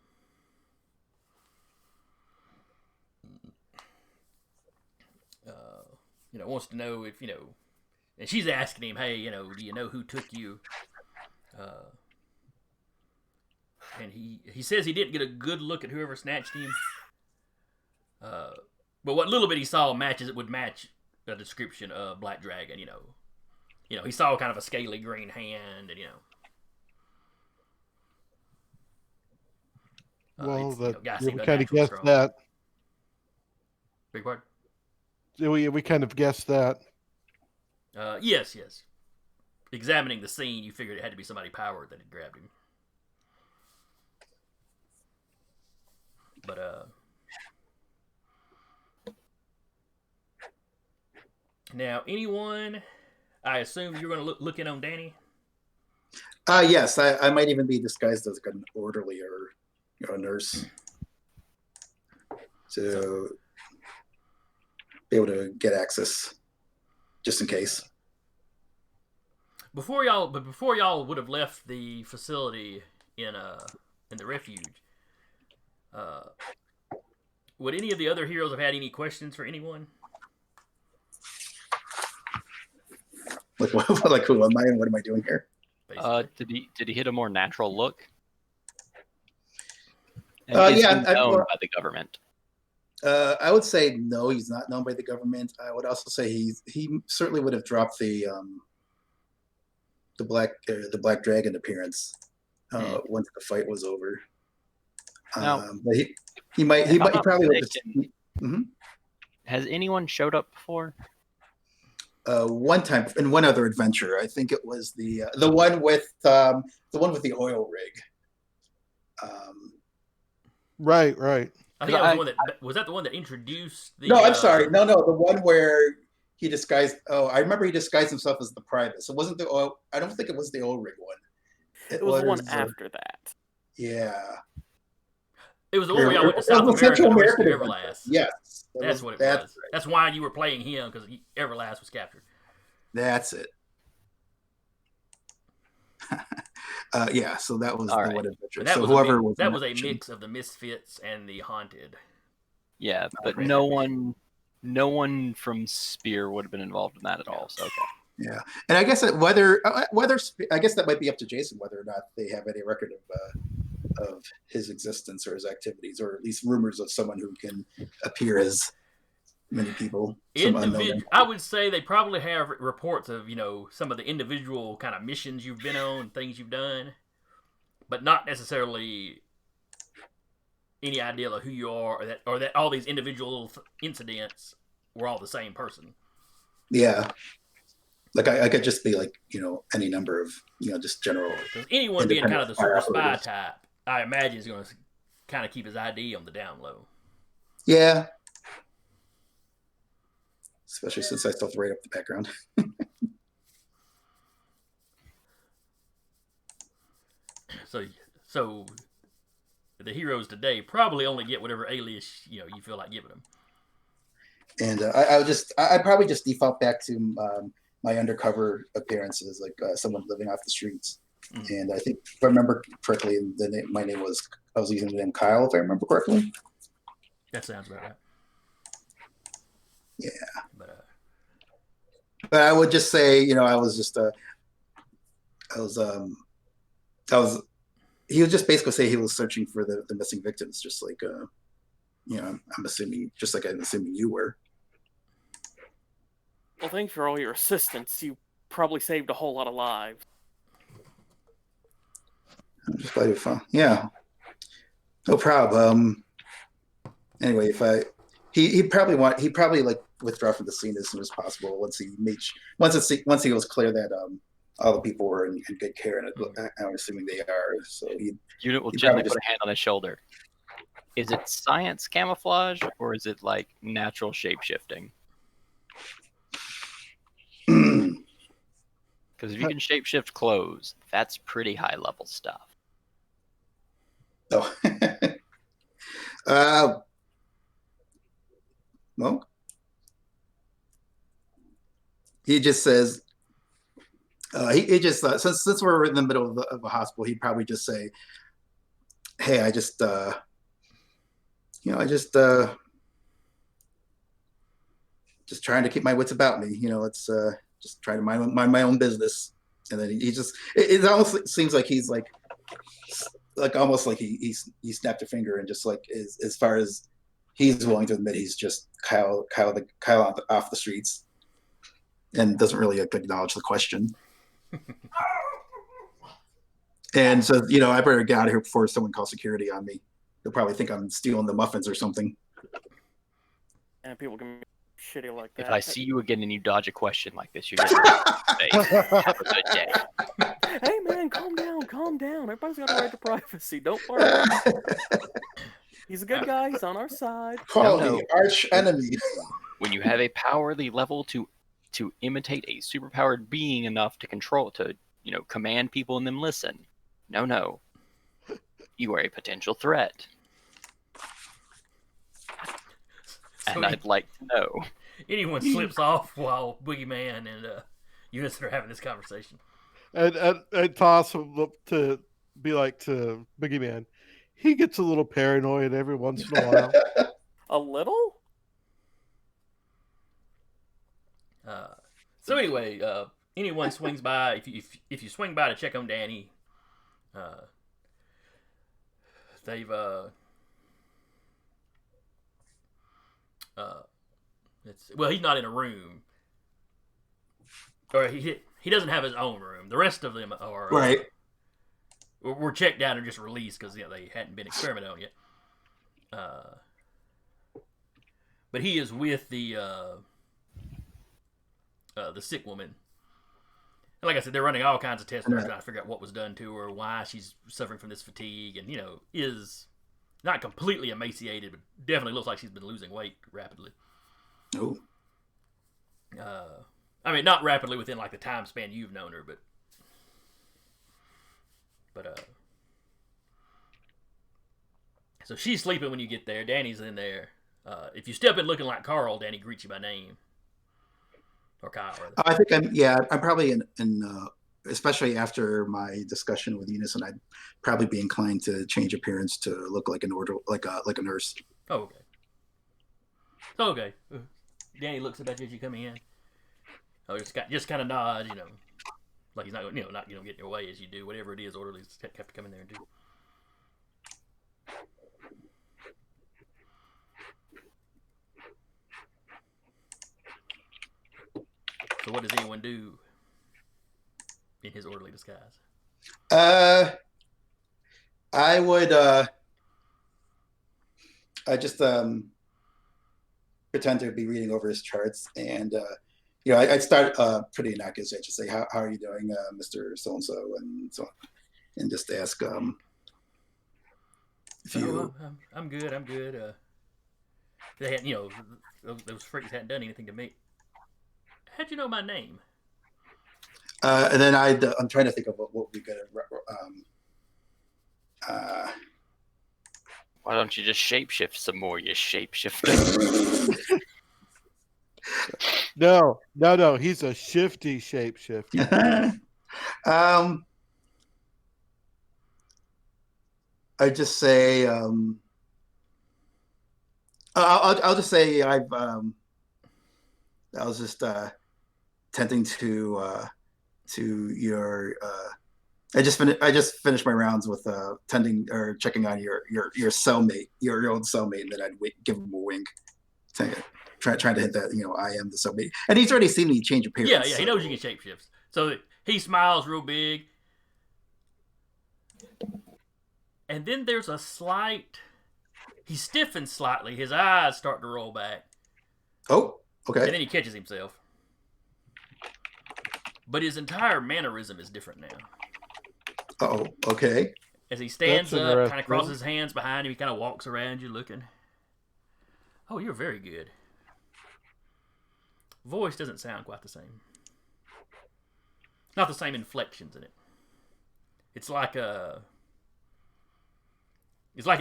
Wants to know if and she's asking him, "Hey, do you know who took you?" And he says he didn't get a good look at whoever snatched him. But what little bit he saw would match the description of Black Dragon. He saw kind of a scaly green hand, and we kind of guessed that. Big part. We kind of guessed that. Yes. Examining the scene, you figured it had to be somebody powered that had grabbed him. But now, anyone? I assume you're going to look in on Danny. Yes, I might even be disguised as an orderly or a nurse to be able to get access, just in case. Before y'all would have left the facility in the refuge. Would any of the other heroes have had any questions for anyone? Like who am I and what am I doing here? Did he hit a more natural look? And known by the government. I would say no, he's not known by the government. I would also say he certainly would have dropped the Black Dragon appearance once the fight was over. But he probably would have. Has anyone showed up before? one time in one other adventure. I think it was the one with the oil rig. Right, right. I think that was the one that was that the one that introduced the. No, I'm sorry. No, the one where he disguised. Oh, I remember he disguised himself as the private. So it wasn't the oil. I don't think it was the oil rig one. It was the one after that. Yeah. It was the one where y'all went to South America Central to rescue American Everlast. Yes, that's what it was. Right. That's why you were playing him, because Everlast was captured. That's it. Yeah, so that was All the right. one adventure. That so was whoever was that was a mix of the Misfits and the Haunted. Yeah, but no one from Spear would have been involved in that at all. So okay. Yeah, and I guess whether I guess that might be up to Jason whether or not they have any record of his existence or his activities, or at least rumors of someone who can appear as many people. I would say they probably have reports of some of the individual kind of missions you've been on, things you've done, but not necessarily any idea of who you are, or that all these individual incidents were all the same person. Yeah. Like I could just be like, any number of, just general. Because anyone being kind of the super spy type, I imagine is going to kind of keep his ID on the down low. Yeah. Especially since I still have to write up the background. So the heroes today probably only get whatever alias you feel like giving them. And I'd probably just default back to my undercover appearances, like someone living off the streets. Mm-hmm. And I think, if I remember correctly, I was using the name Kyle, if I remember correctly. That sounds about right. Yeah. But I would just say, he was just basically say he was searching for the missing victims, just like, I'm assuming you were. Well, thanks for all your assistance. You probably saved a whole lot of lives. I'm just glad you're fine. Yeah. No problem. Anyway, he'd probably like withdraw from the scene as soon as possible once he was clear that all the people were in good care, and I'm assuming they are. So Unit will gently put a hand on his shoulder. Is it science camouflage, or is it like natural shape shifting? Because if you can shapeshift clothes, that's pretty high level stuff. Oh. Well, he just says, he just since we're in the middle of a hospital, he'd probably just say, "Hey, I just trying to keep my wits about me. It's just trying to mind my own business." And then it almost seems like he's like almost like he snapped a finger, and just like as far as he's willing to admit, he's just Kyle off the streets, and doesn't really acknowledge the question. And so, I better get out of here before someone calls security on me. They'll probably think I'm stealing the muffins or something. And people can be shitty like that. If I see you again and you dodge a question like this, you're getting have a good day. Hey man, calm down. Everybody's got a right to privacy. Don't worry. He's a good guy. He's on our side. Quality arch enemy. When you have a powerly level to imitate a superpowered being enough to command people and them listen. No. You are a potential threat. And I'd like to know. Anyone slips off while Boogeyman and Eunice are having this conversation. And toss him up to be like to Boogeyman. He gets a little paranoid every once in a while. A little? So anyway, anyone swings by, if you swing by to check on Danny, they've he's not in a room, or he doesn't have his own room. The rest of them are right. Were checked out and just released because they hadn't been experimented on yet. But he is with the the sick woman. And like I said, they're running all kinds of tests Right. trying to figure out what was done to her, why she's suffering from this fatigue, and is not completely emaciated, but definitely looks like she's been losing weight rapidly. Oh. I mean, not rapidly within like the time span you've known her, but so she's sleeping when you get there. Danny's in there. If you step in looking like Carl, Danny greets you by name, or Kyle. Rather. I think I'm probably in especially after my discussion with Eunice, and I'd probably be inclined to change appearance to look like like a nurse. Oh, okay. Danny looks up at you as you come in. Oh, just kind of nods, like he's not, not get in your way as you do whatever it is orderlies have to come in there and do. So, what does anyone do in his orderly disguise? I would I just pretend to be reading over his charts, and I'd start pretty innocuous. I just say, "How are you doing, Mr. So and so," and so on, and just ask if you. I'm good. I'm good. They had, those freaks hadn't done anything to me. How'd you know my name? And then I'm trying to think of what we could. Why don't you just shapeshift some more, you shapeshifter? No. He's a shifty shapeshifter. I just say I'll just say I was just tending to your I just finished my rounds with tending or checking on your cellmate, your old cellmate, and then I'd give him a wink, trying to hint that I am the cellmate, and he's already seen me change appearance. Yeah, he knows you can shapeshift. So he smiles real big, and then there's a slight. He stiffens slightly. His eyes start to roll back. Oh, okay. And then he catches himself. But his entire mannerism is different now. Oh, okay. As he stands That's up, kind of interesting. crosses his hands behind him, he kind of walks around you looking. Oh, you're very good. Voice doesn't sound quite the same. Not the same inflections in it. It's like it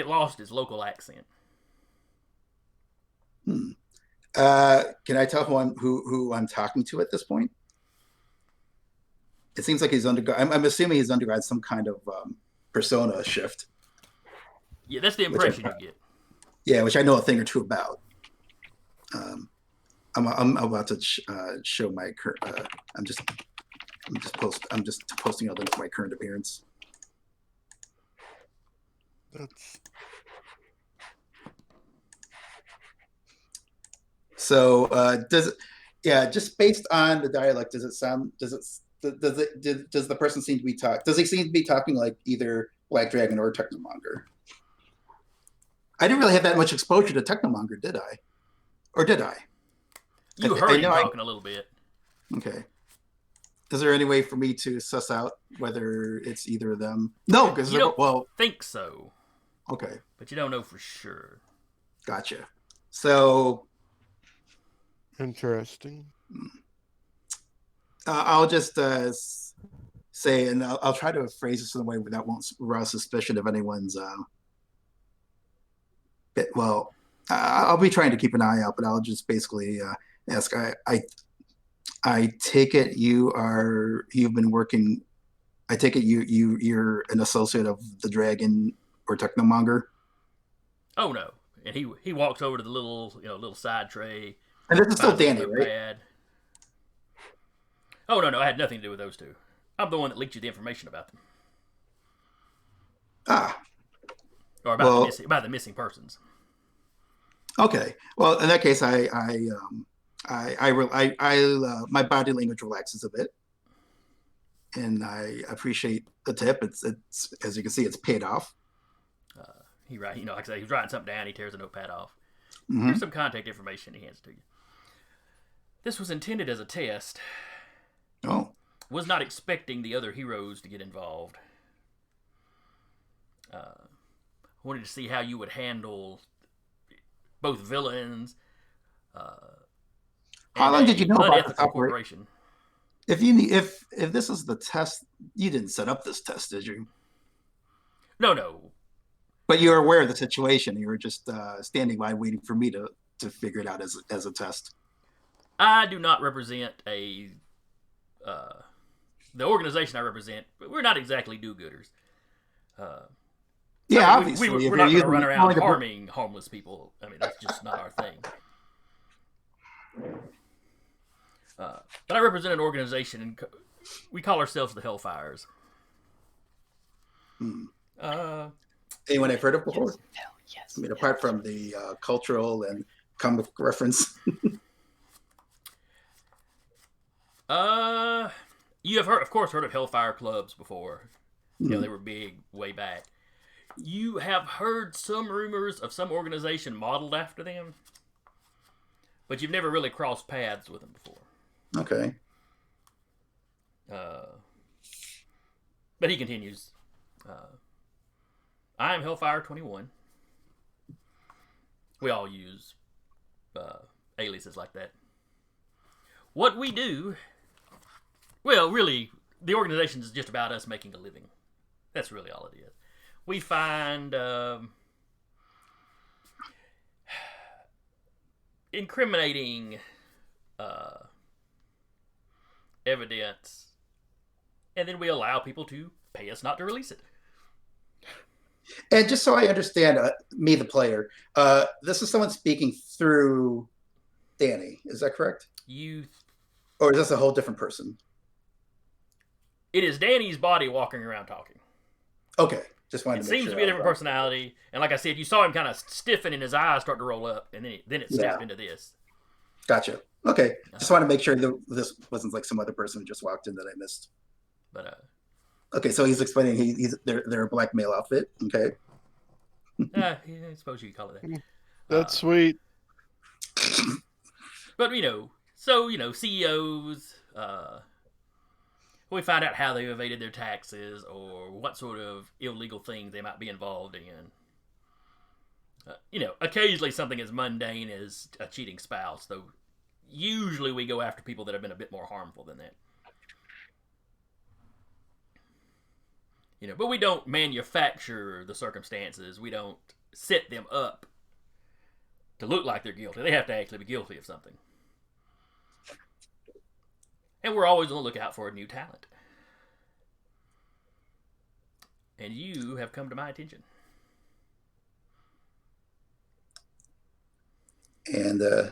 lost its local accent. Can I tell who I'm talking to at this point? It seems like he's I'm assuming he's undergone some kind of persona shift. Yeah, that's the impression you get. Yeah, which I know a thing or two about. I'm about to show my current. I'm just posting out my current appearance. That's So just based on the dialect, does the person seem to be does he seem to be talking like either Black Dragon or Technomonger? I didn't really have that much exposure to Technomonger, did I? Or did I? You heard him talking a little bit. Okay. Is there any way for me to suss out whether it's either of them? No, because you don't think so. Okay. But you don't know for sure. Gotcha. So interesting. I'll just say, and I'll try to phrase this in a way that won't arouse suspicion of anyone's. I'll be trying to keep an eye out, but I'll just basically ask. I take it you've been working. I take it you're an associate of the Dragon or Technomonger. Oh no! And he walks over to the little side tray. And this is still Danny, right? Pad. Oh no! I had nothing to do with those two. I'm the one that leaked you the information about them. Or about the missing persons. Okay. Well, in that case, my body language relaxes a bit, and I appreciate the tip. It's as you can see, it's paid off. Like I said, he's writing something down. He tears a notepad off. Mm-hmm. Here's some contact information. He hands it to you. This was intended as a test. Oh, Was not expecting the other heroes to get involved. Wanted to see how you would handle both villains. how And long did you a know about this unethical operation? corporation. If this is the test, you didn't set up this test, did you? No. But you were aware of the situation. You were just standing by, waiting for me to figure it out as a test. I do not represent the organization I represent. But we're not exactly do-gooders. Yeah, I mean, obviously. we're if not you're going to run using around only the- harming homeless people. I mean, that's just not our thing. But I represent an organization, and we call ourselves the Hellfires. Anyone I've heard of before? Hell yes. I mean, apart from the cultural and comic reference. You have of course, heard of Hellfire clubs before. You know, they were big way back. You have heard some rumors of some organization modeled after them, but you've never really crossed paths with them before. Okay. But he continues. I am Hellfire 21. We all use aliases like that. What we do, well, really, the organization is just about us making a living. That's really all it is. We find incriminating evidence, and then we allow people to pay us not to release it. And just so I understand, me, the player, this is someone speaking through Danny. Is that correct? Or is this a whole different person? It is Danny's body walking around talking. Okay. Just wanted It to make seems sure to be a different personality, and like I said, you saw him kind of stiffen and his eyes start to roll up, and then it snapped into this. Gotcha. Okay. Just want to make sure that this wasn't like some other person who just walked in that I missed. But okay, so he's explaining they're a black male outfit. Okay. I suppose you could call it that. That's sweet. But CEOs. We find out how they evaded their taxes or what sort of illegal things they might be involved in. Occasionally something as mundane as a cheating spouse, though usually we go after people that have been a bit more harmful than that. But we don't manufacture the circumstances. We don't set them up to look like they're guilty. They have to actually be guilty of something. And we're always on the lookout for a new talent. And you have come to my attention. And all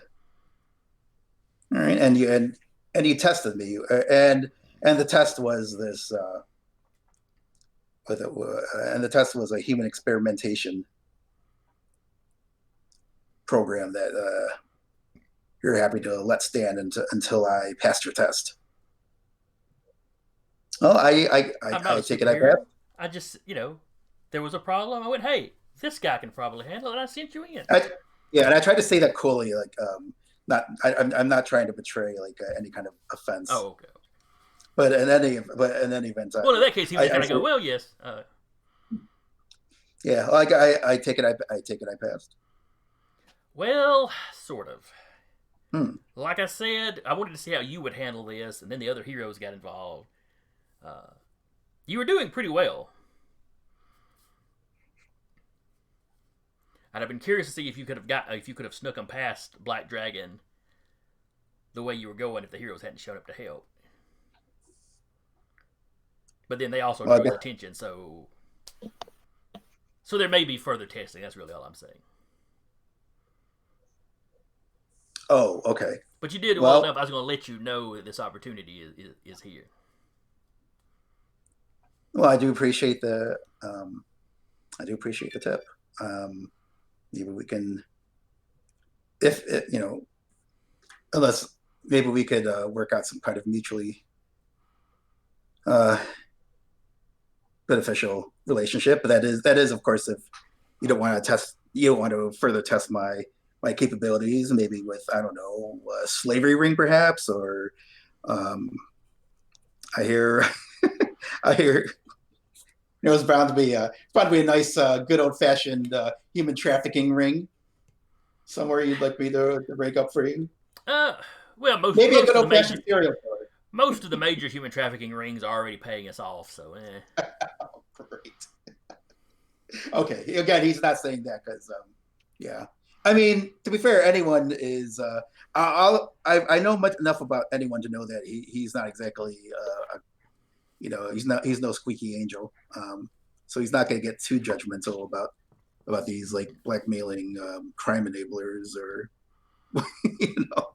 right, and you tested me, and the test was this, and the test was a human experimentation program that you're happy to let stand until I passed your test. Well, I take it I passed. I just, there was a problem. I went, hey, this guy can probably handle it. And I sent you in. Yeah, and I tried to say that coolly, like, I'm not trying to betray like any kind of offense. Oh, okay. But in any event, well, in that case, he was kind of go, well, yes. Yeah, like I take it I passed. Well, sort of. Like I said, I wanted to see how you would handle this, and then the other heroes got involved. You were doing pretty well. And I've been curious to see if you could have snuck them past Black Dragon the way you were going if the heroes hadn't shown up to help. But then they also drew attention, so there may be further testing. That's really all I'm saying. Oh, okay. But you did well enough. I was going to let you know that this opportunity is here. Well, I do appreciate the tip. Maybe we can, unless maybe we could work out some kind of mutually beneficial relationship. But that is, of course, if you don't want to further test my my capabilities, maybe with I don't know, a slavery ring perhaps, or I hear I hear it's bound to be a nice, good old fashioned human trafficking ring somewhere you'd like me to break up for you. Well, Maybe a most good of the old major fashioned serial killer. most of the major human trafficking rings are already paying us off. So, Great. Okay. Again, he's not saying that because, yeah. I mean, to be fair, anyone is. I know much enough about anyone to know that he's not exactly. He's no squeaky angel. So he's not going to get too judgmental about these like blackmailing crime enablers or you know.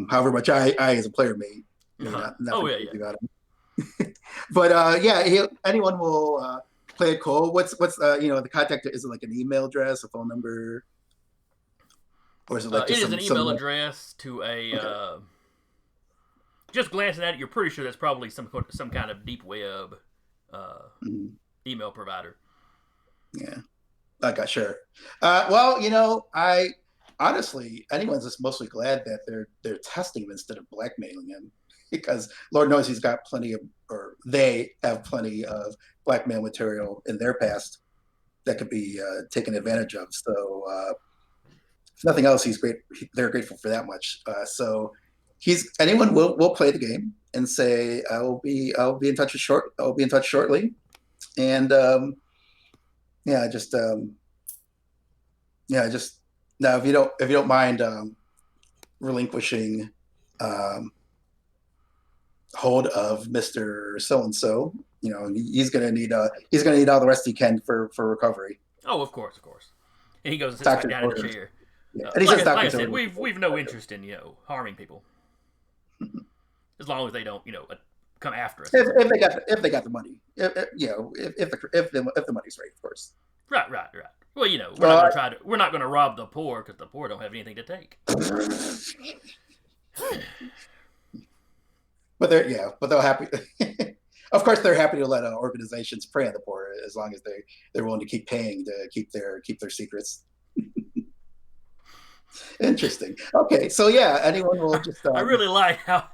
However much I as a player may not oh think yeah. about him. But yeah, anyone will play it cool. What's the contact? Is it like an email address, a phone number, or is it like it just is an email address to a. Okay. Just glancing at it, you're pretty sure that's probably some kind of deep web Mhm. email provider. Yeah. Okay, sure. Well, I honestly, anyone's just mostly glad that they're testing him instead of blackmailing him, because Lord knows he's got plenty of, or they have plenty of blackmail material in their past that could be taken advantage of. So, if nothing else, he's great. They're grateful for that much. So, anyone will play the game and say, I'll be in touch shortly, and yeah, just now, if you don't mind relinquishing hold of Mister So and So, he's gonna need all the rest he can for recovery. Oh, of course. And he goes and sits back down in the chair. Yeah. And he Like, says like I doctor's said, orders. we've no interest in harming people, as long as they don't come after us. If they got the money, if the money's right, of course. Right. Well, we're not gonna rob the poor because the poor don't have anything to take. But they're happy. Of course, they're happy to let organizations prey on the poor as long as they're willing to keep paying to keep their secrets. Interesting. Okay, so yeah, anyone will just. I really like how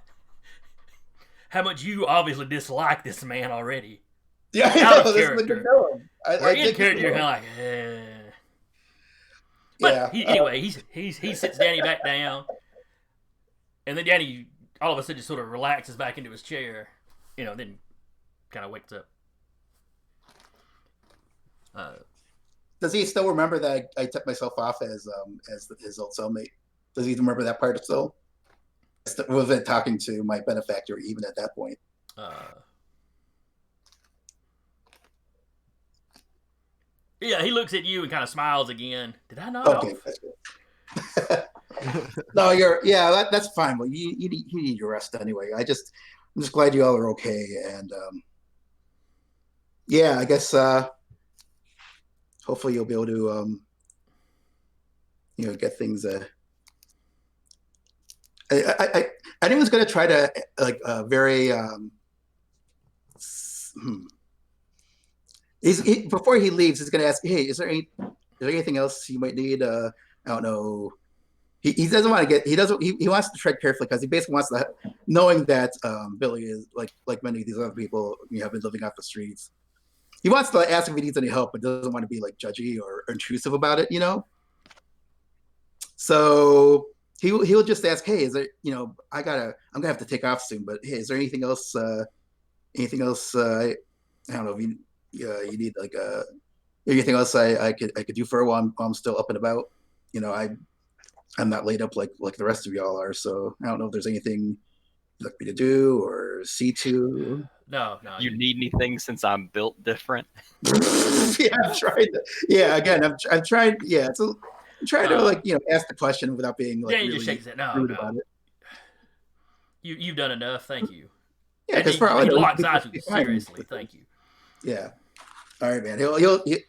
much you obviously dislike this man already. Yeah, Out of this is a character. good villain. Where in character, you're kind of like, But yeah. Anyway, he sits Danny back down, and then Danny all of a sudden just sort of relaxes back into his chair, then kind of wakes up. Does he still remember that I took myself off as his old cellmate? Does he remember that part still? Was it talking to my benefactor even at that point? Yeah, he looks at you and kind of smiles again. Did I not? Okay, that's good. No, that's fine. Well, you need your rest anyway. I'm just glad you all are okay, and yeah, I guess hopefully you'll be able to get things. Anyone's going to try to like very. Before he leaves, he's going to ask, "Hey, is there anything else you might need?" I don't know. He doesn't want to get. He doesn't. He wants to tread carefully because he basically wants to, knowing that Billy is like many of these other people, have been living off the streets. He wants to ask if he needs any help, but doesn't want to be like judgy or intrusive about it. So he'll just ask, "Hey, is there? I'm gonna have to take off soon, but hey, is there anything else? Anything else? I don't know if you need like anything else I could do for her while I'm still up and about. I'm not laid up like the rest of y'all are, so I don't know if there's anything you'd like me to do or see to." No. You need anything since I'm built different? Yeah, I'm trying to. Yeah, again, I'm trying. Yeah, I'm trying to ask the question without being like Danny really just shakes it. No. about it. You've done enough. Thank you. Yeah, because for all I he know, locks eyes with you. Seriously, thank you. Yeah. All right, man.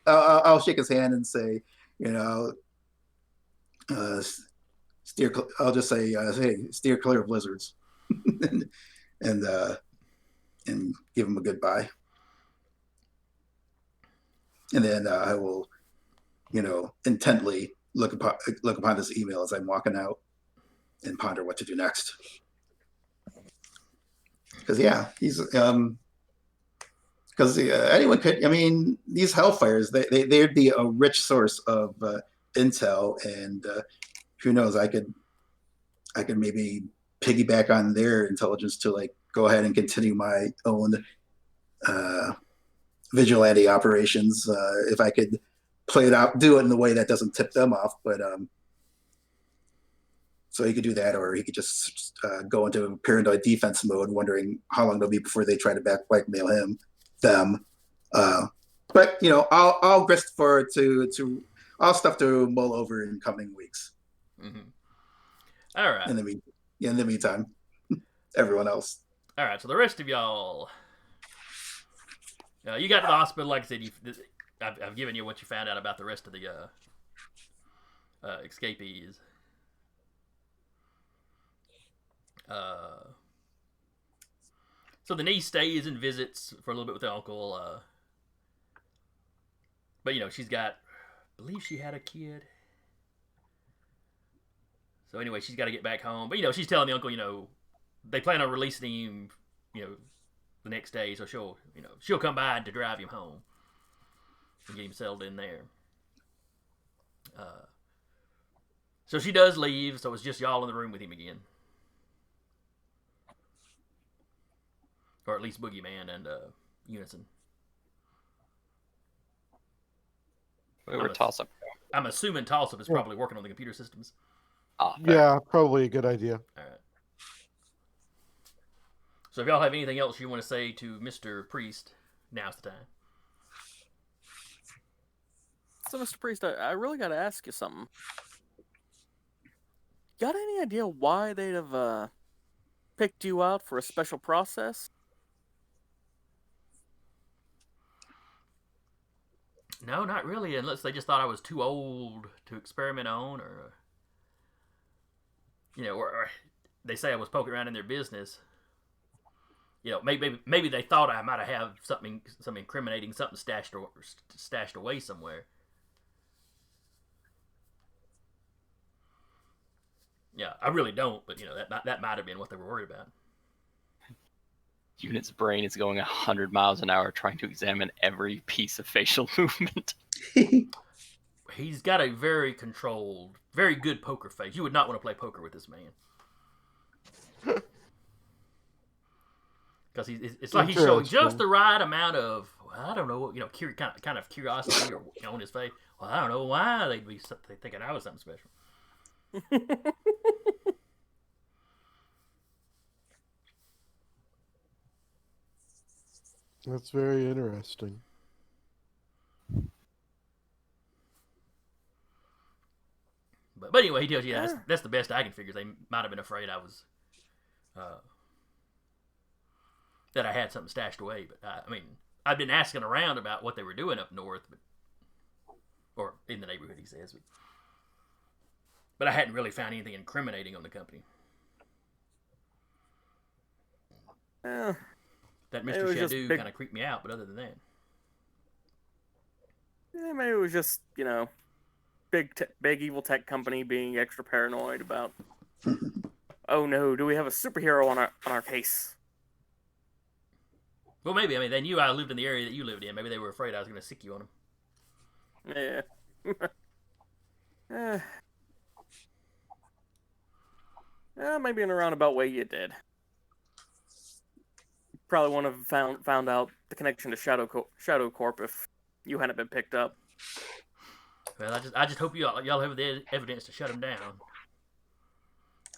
I'll shake his hand and say, steer. I'll just say, hey, steer clear of lizards, and give him a goodbye. And then I will, intently look upon this email as I'm walking out and ponder what to do next. Because yeah, he's because anyone could. I mean, these Hellfires, they'd be a rich source of intel, and who knows? I could maybe piggyback on their intelligence to like go ahead and continue my own vigilante operations if I could play it out, do it in a way that doesn't tip them off. But so he could do that, or he could just go into paranoid defense mode, wondering how long it'll be before they try to blackmail them. But you know, I'll risk for all stuff to mull over in coming weeks. Mm-hmm. All right. In the meantime, everyone else. All right. So the rest of y'all, you got to the hospital. Like I said, I've given you what you found out about the rest of the escapees. So the niece stays and visits for a little bit with the uncle. But you know, I believe she had a kid. So anyway, she's got to get back home. But you know, she's telling the uncle, you know, they plan on releasing him, you know, the next day. So she'll come by to drive him home and get him settled in there. So she does leave. So it's just y'all in the room with him again. Or at least Boogeyman and Unison. We're toss-up. I'm assuming toss-up is probably working on the computer systems. Yeah, probably a good idea. All right. So if y'all have anything else you want to say to Mr. Priest, now's the time. So, Mr. Priest, I really got to ask you something. Got any idea why they'd have picked you out for a special process? No, not really, unless they just thought I was too old to experiment on, or you know, or they say I was poking around in their business. You know, maybe they thought I might have some incriminating something stashed away somewhere. Yeah, I really don't, but you know that might have been what they were worried about. Unit's brain is going 100 miles an hour trying to examine every piece of facial movement. He's got a very controlled, very good poker face. You would not want to play poker with this man. Because it's like he's showing just the right amount of, I don't know, you know, kind of curiosity on his face. Well, I don't know why they'd be thinking I was something special. That's very interesting. But anyway, he tells you that's the best I can figure. They might have been afraid I was, that I had something stashed away. But I mean, I've been asking around about what they were doing up north, or in the neighborhood, he says. But I hadn't really found anything incriminating on the company. That Mr. Shadu kind of creeped me out, but other than that. Yeah, maybe it was just, you know, big evil tech company being extra paranoid about, oh no, do we have a superhero on our case? Well, maybe. I mean, they knew I lived in the area that you lived in. Maybe they were afraid I was going to sick you on them. Yeah. Maybe in a roundabout way you did. Probably wouldn't have found out the connection to Shadow Corp if you hadn't been picked up. Well, I just hope y'all have the evidence to shut them down.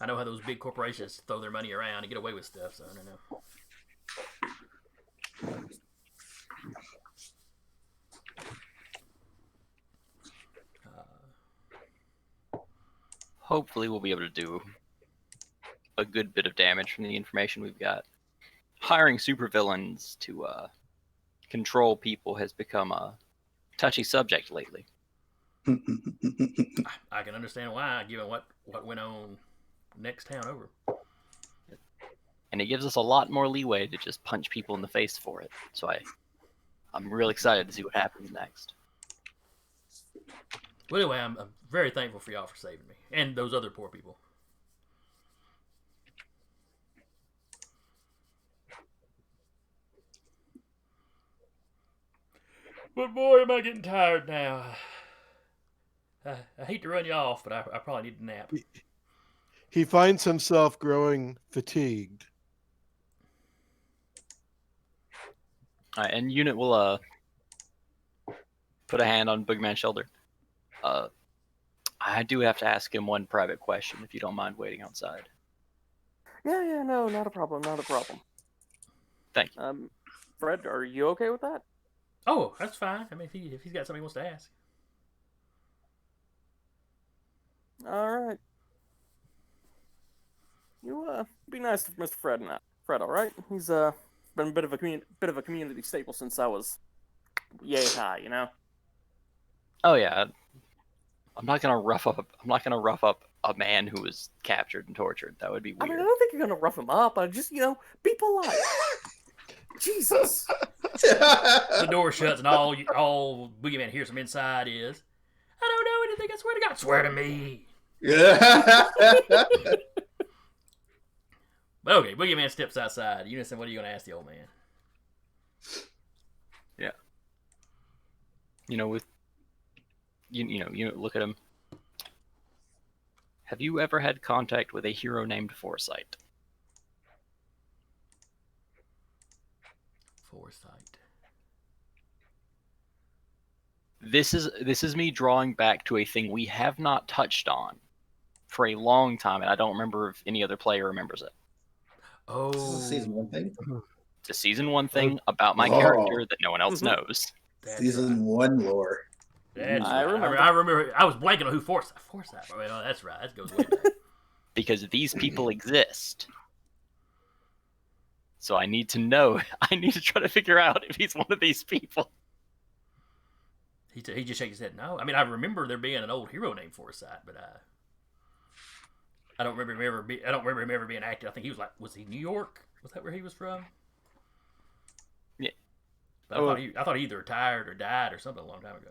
I know how those big corporations throw their money around and get away with stuff, so I don't know. Hopefully we'll be able to do a good bit of damage from the information we've got. Hiring supervillains to control people has become a touchy subject lately. I can understand why, given what went on next town over. And it gives us a lot more leeway to just punch people in the face for it. So I'm real excited to see what happens next. Well, anyway, I'm very thankful for y'all for saving me and those other poor people. But boy, am I getting tired now. I hate to run you off, but I probably need a nap. He finds himself growing fatigued. All right, and Unit will put a hand on Boogeyman's shoulder. I do have to ask him one private question, if you don't mind waiting outside. Yeah, no, not a problem, not a problem. Thank you. Fred, are you okay with that? Oh, that's fine. I mean, if he's got something he wants to ask. All right. You be nice to Mr. Fred and Fred, all right? He's been a bit of a community staple since I was yay high, you know. Oh yeah, I'm not gonna rough up a man who was captured and tortured. That would be I weird. mean, I don't think you're gonna rough him up. I just, be polite. Jesus. The door shuts and all Boogeyman hears from inside is, I don't know anything. I swear to God, swear to me. But okay, Boogeyman steps outside. Unison, what are you going to ask the old man? Yeah. With you look at him. Have you ever had contact with a hero named Foresight? Foresight. This is me drawing back to a thing we have not touched on for a long time, and I don't remember if any other player remembers it. Oh. This is a season 1 thing? It's a season 1 thing about my character that no one else knows. That's Season 1 lore. That's I right. remember. I remember. I was blanking on who Foresight. Oh, that's right. That goes way back. Because these people exist. So I need to know. I need to try to figure out if he's one of these people. He just shakes his head. No, I mean I remember there being an old hero named Foresight, but I don't remember him ever being active. I think he was he New York? Was that where he was from? Yeah. But I thought he either retired or died or something a long time ago.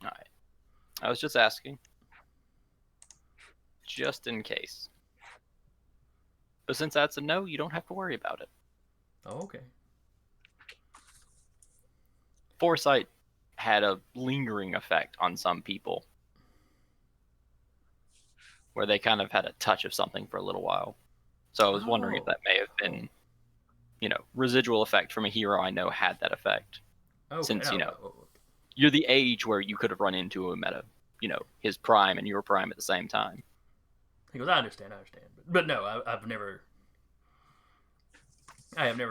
All right. I was just asking. Just in case. But since that's a no, you don't have to worry about it. Oh, okay. Foresight had a lingering effect on some people. Where they kind of had a touch of something for a little while. So I was wondering if that may have been, residual effect from a hero I know had that effect. Okay. Since, you're the age where you could have run into him at his prime and your prime at the same time. He goes, I understand. But no, I have never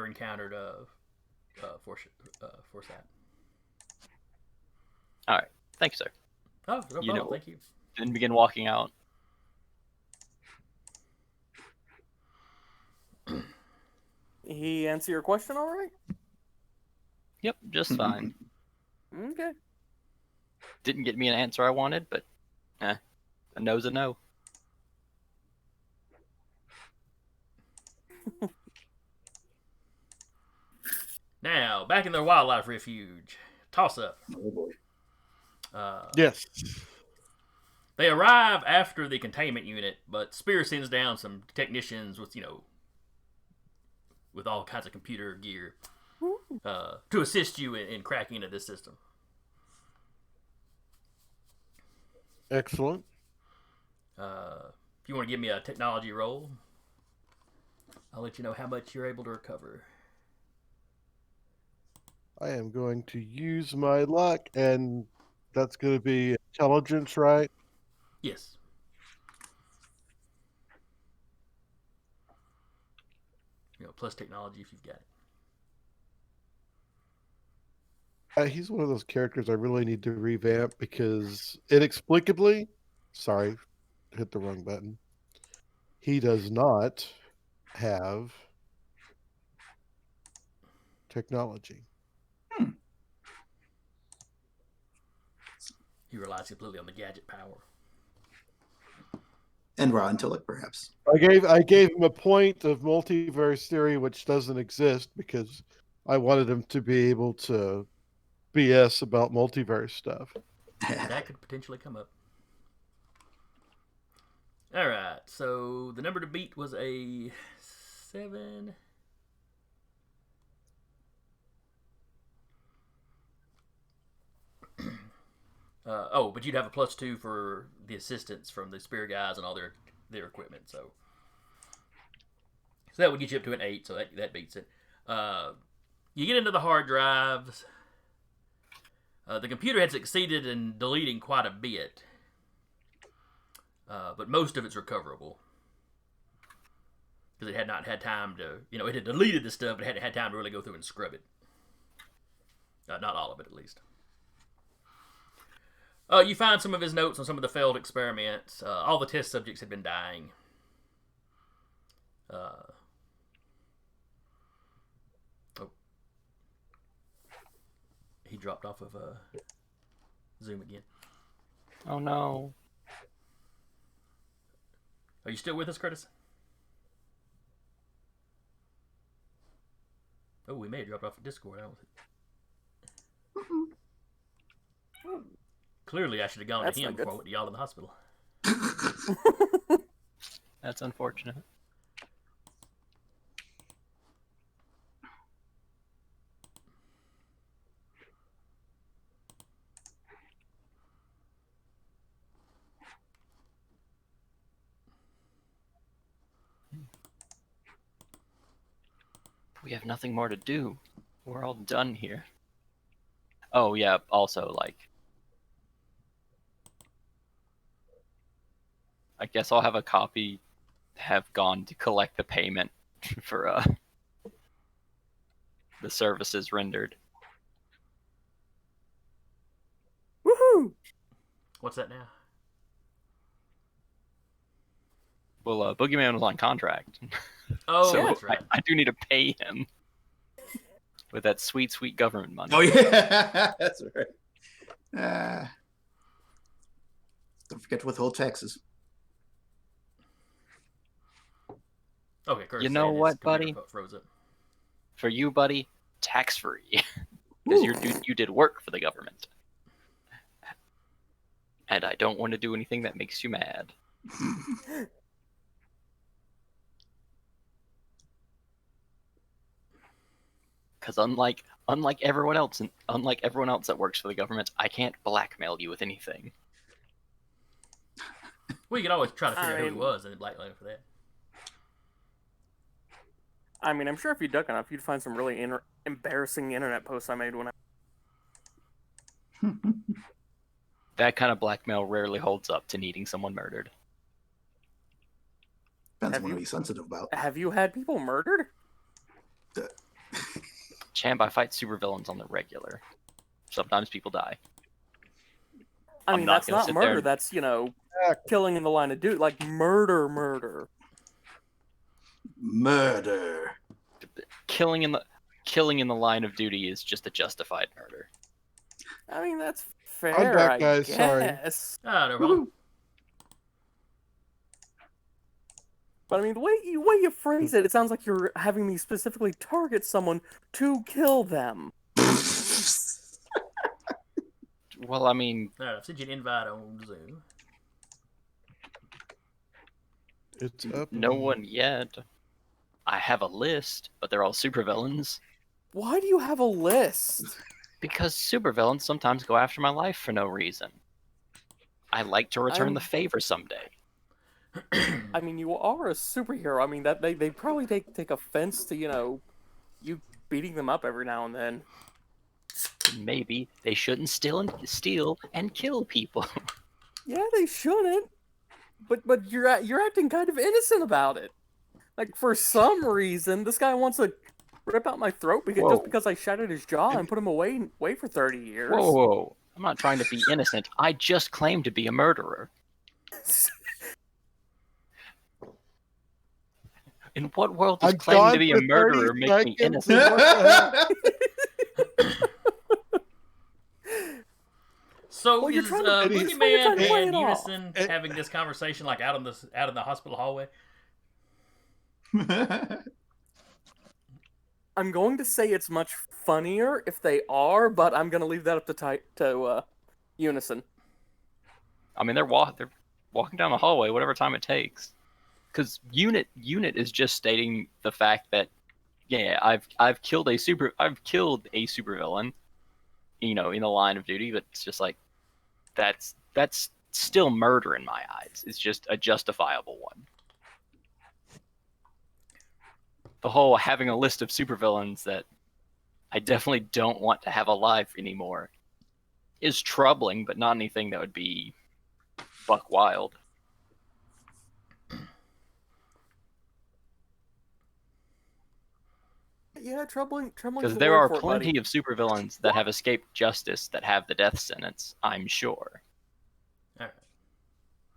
encountered Foresight. All right. Thank you, sir. Oh, no problem. Thank you. Then begin walking out. He answer your question all right? Yep, just fine. Okay. Didn't get me an answer I wanted, but a no's a no. Now, back in their wildlife refuge. Toss up. Oh boy. Yes. They arrive after the containment unit, but Spear sends down some technicians with, with all kinds of computer gear to assist you in cracking into this system. Excellent. If you want to give me a technology roll, I'll let you know how much you're able to recover. I am going to use my luck, and that's going to be intelligence, right? Yes. Plus technology if you've got it. He's one of those characters I really need to revamp because inexplicably, sorry, hit the wrong button. He does not have technology. He relies completely on the gadget power. And raw intellect, perhaps. I gave him a point of multiverse theory which doesn't exist because I wanted him to be able to BS about multiverse stuff. That could potentially come up. All right, so the number to beat was a 7. But you'd have a +2 for the assistance from the spear guys and all their equipment. So that would get you up to an 8. So that beats it. You get into the hard drives. The computer had succeeded in deleting quite a bit, but most of it's recoverable because it had not had time to, it had deleted the stuff, but it hadn't had time to really go through and scrub it. Not all of it, at least. You find some of his notes on some of the failed experiments. All the test subjects had been dying. He dropped off of Zoom again. Oh no. Are you still with us, Curtis? Oh, we may have dropped off of Discord. Clearly, I should have gone That's to him not good. before I went to y'all in the hospital. That's unfortunate. We have nothing more to do. We're all done here. Oh yeah, also I guess I'll have a copy have gone to collect the payment for the services rendered. Woohoo! What's that now? Well, Boogeyman was on contract. Oh, So that's right. I do need to pay him with that sweet, sweet government money. Oh yeah, that's right. Don't forget to withhold taxes. Okay, Curtis. You know said his what, computer buddy? Froze up. For you, buddy, tax free, because you did work for the government, and I don't want to do anything that makes you mad. Because unlike everyone else that works for the government, I can't blackmail you with anything. Well, you could always try to figure out who he mean- was and then blackmail him for that. I mean, I'm sure if you dug enough, you'd find some really embarrassing internet posts I made when I. That kind of blackmail rarely holds up to needing someone murdered. Depends Have on what you- to be sensitive about. Have you had people murdered? Champ, I fight supervillains on the regular. Sometimes people die. I I'm mean, not that's gonna not sit there murder. and- That's, killing in the line of duty. Like, murder. Murder. Killing in the line of duty is just a justified murder. I mean, that's fair, I'm back, I guys, sorry. guess. No problem. But I mean, the way you phrase it, it sounds like you're having me specifically target someone to kill them. Well, I mean, All right, I've sent you an invite on Zoom. It's up. no one yet. I have a list, but they're all supervillains. Why do you have a list? Because supervillains sometimes go after my life for no reason. I like to return the favor someday. I mean, you are a superhero. I mean, that they probably take offense to, you beating them up every now and then. Maybe they shouldn't steal and kill people. Yeah, they shouldn't. But you're acting kind of innocent about it. Like, for some reason, this guy wants to rip out my throat Whoa. just because I shattered his jaw and put him away for 30 years. Whoa. I'm not trying to be innocent. I just claim to be a murderer. In what world does I'm claiming to gone be a for 30 murderer make me seconds. innocent? What the heck? So Well, you're is trying to- and he's- you're trying Boogeyman to play and it off. Unison And- having this conversation like out in the hospital hallway? I'm going to say it's much funnier if they are, but I'm going to leave that up to Unison. I mean, they're walking down the hallway, whatever time it takes. Because unit is just stating the fact that, yeah, I've killed a supervillain, in the line of duty, but it's just like that's still murder in my eyes. It's just a justifiable one. The whole having a list of supervillains that I definitely don't want to have alive anymore is troubling, but not anything that would be buck wild. Yeah, troubling. Because there are plenty of supervillains that have escaped justice that have the death sentence, I'm sure. All right.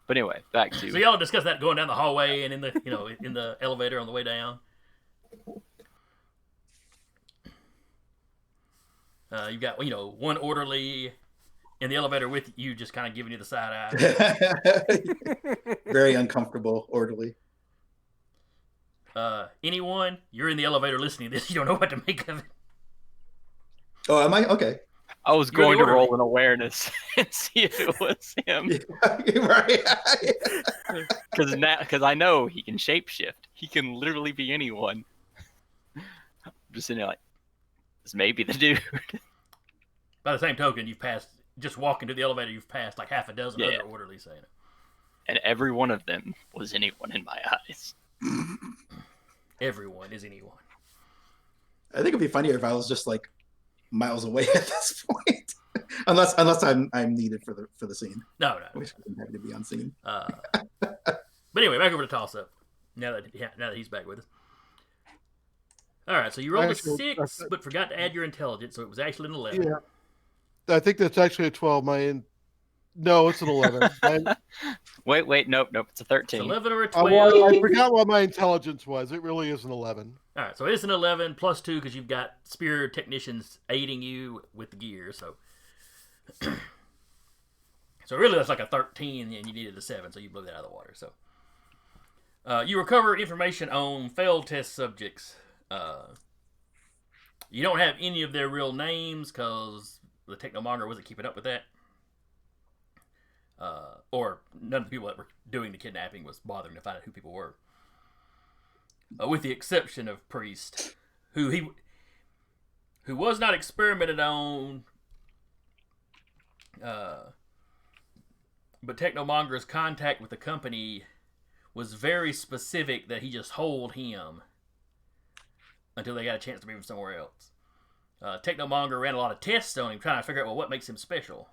But anyway, back to So y'all discuss that going down the hallway and in the elevator on the way down. You've got one orderly in the elevator with you, just kind of giving you the side eye. Very uncomfortable, orderly. Anyone, you're in the elevator listening to this, you don't know what to make of it. Oh, am I? Okay. I was You're the going to roll orderly. an awareness and see if it was him. Right. Because I know he can shapeshift. He can literally be anyone. I'm just sitting there like, this may be the dude. By the same token, you've passed, just walking to the elevator, you've passed like half a dozen Yeah. other orderlies saying it. And every one of them was anyone in my eyes. Everyone is anyone. I think it'd be funnier if I was just like miles away at this point, unless I'm needed for the scene. No. Which I'm happy to be on scene. But anyway, back over to toss up. Now that he's back with us. All right, so you rolled a Actually, 6, but forgot to add your intelligence, so it was actually an 11. Yeah. I think that's actually a 12. No, it's an 11. Wait, nope, it's a 13. It's 11 or a I 12. forgot what my intelligence was. It really is an 11. All right, so it's an 11 plus 2 because you've got spear technicians aiding you with the gear. So, so really that's like a 13, and you needed a 7, so you blew that out of the water. So, you recover information on failed test subjects. You don't have any of their real names because the Technomonger wasn't keeping up with that. Or none of the people that were doing the kidnapping was bothering to find out who people were. With the exception of Priest, who was not experimented on, but Technomonger's contact with the company was very specific that he just hold him until they got a chance to move him somewhere else. Technomonger ran a lot of tests on him, trying to figure out what makes him special.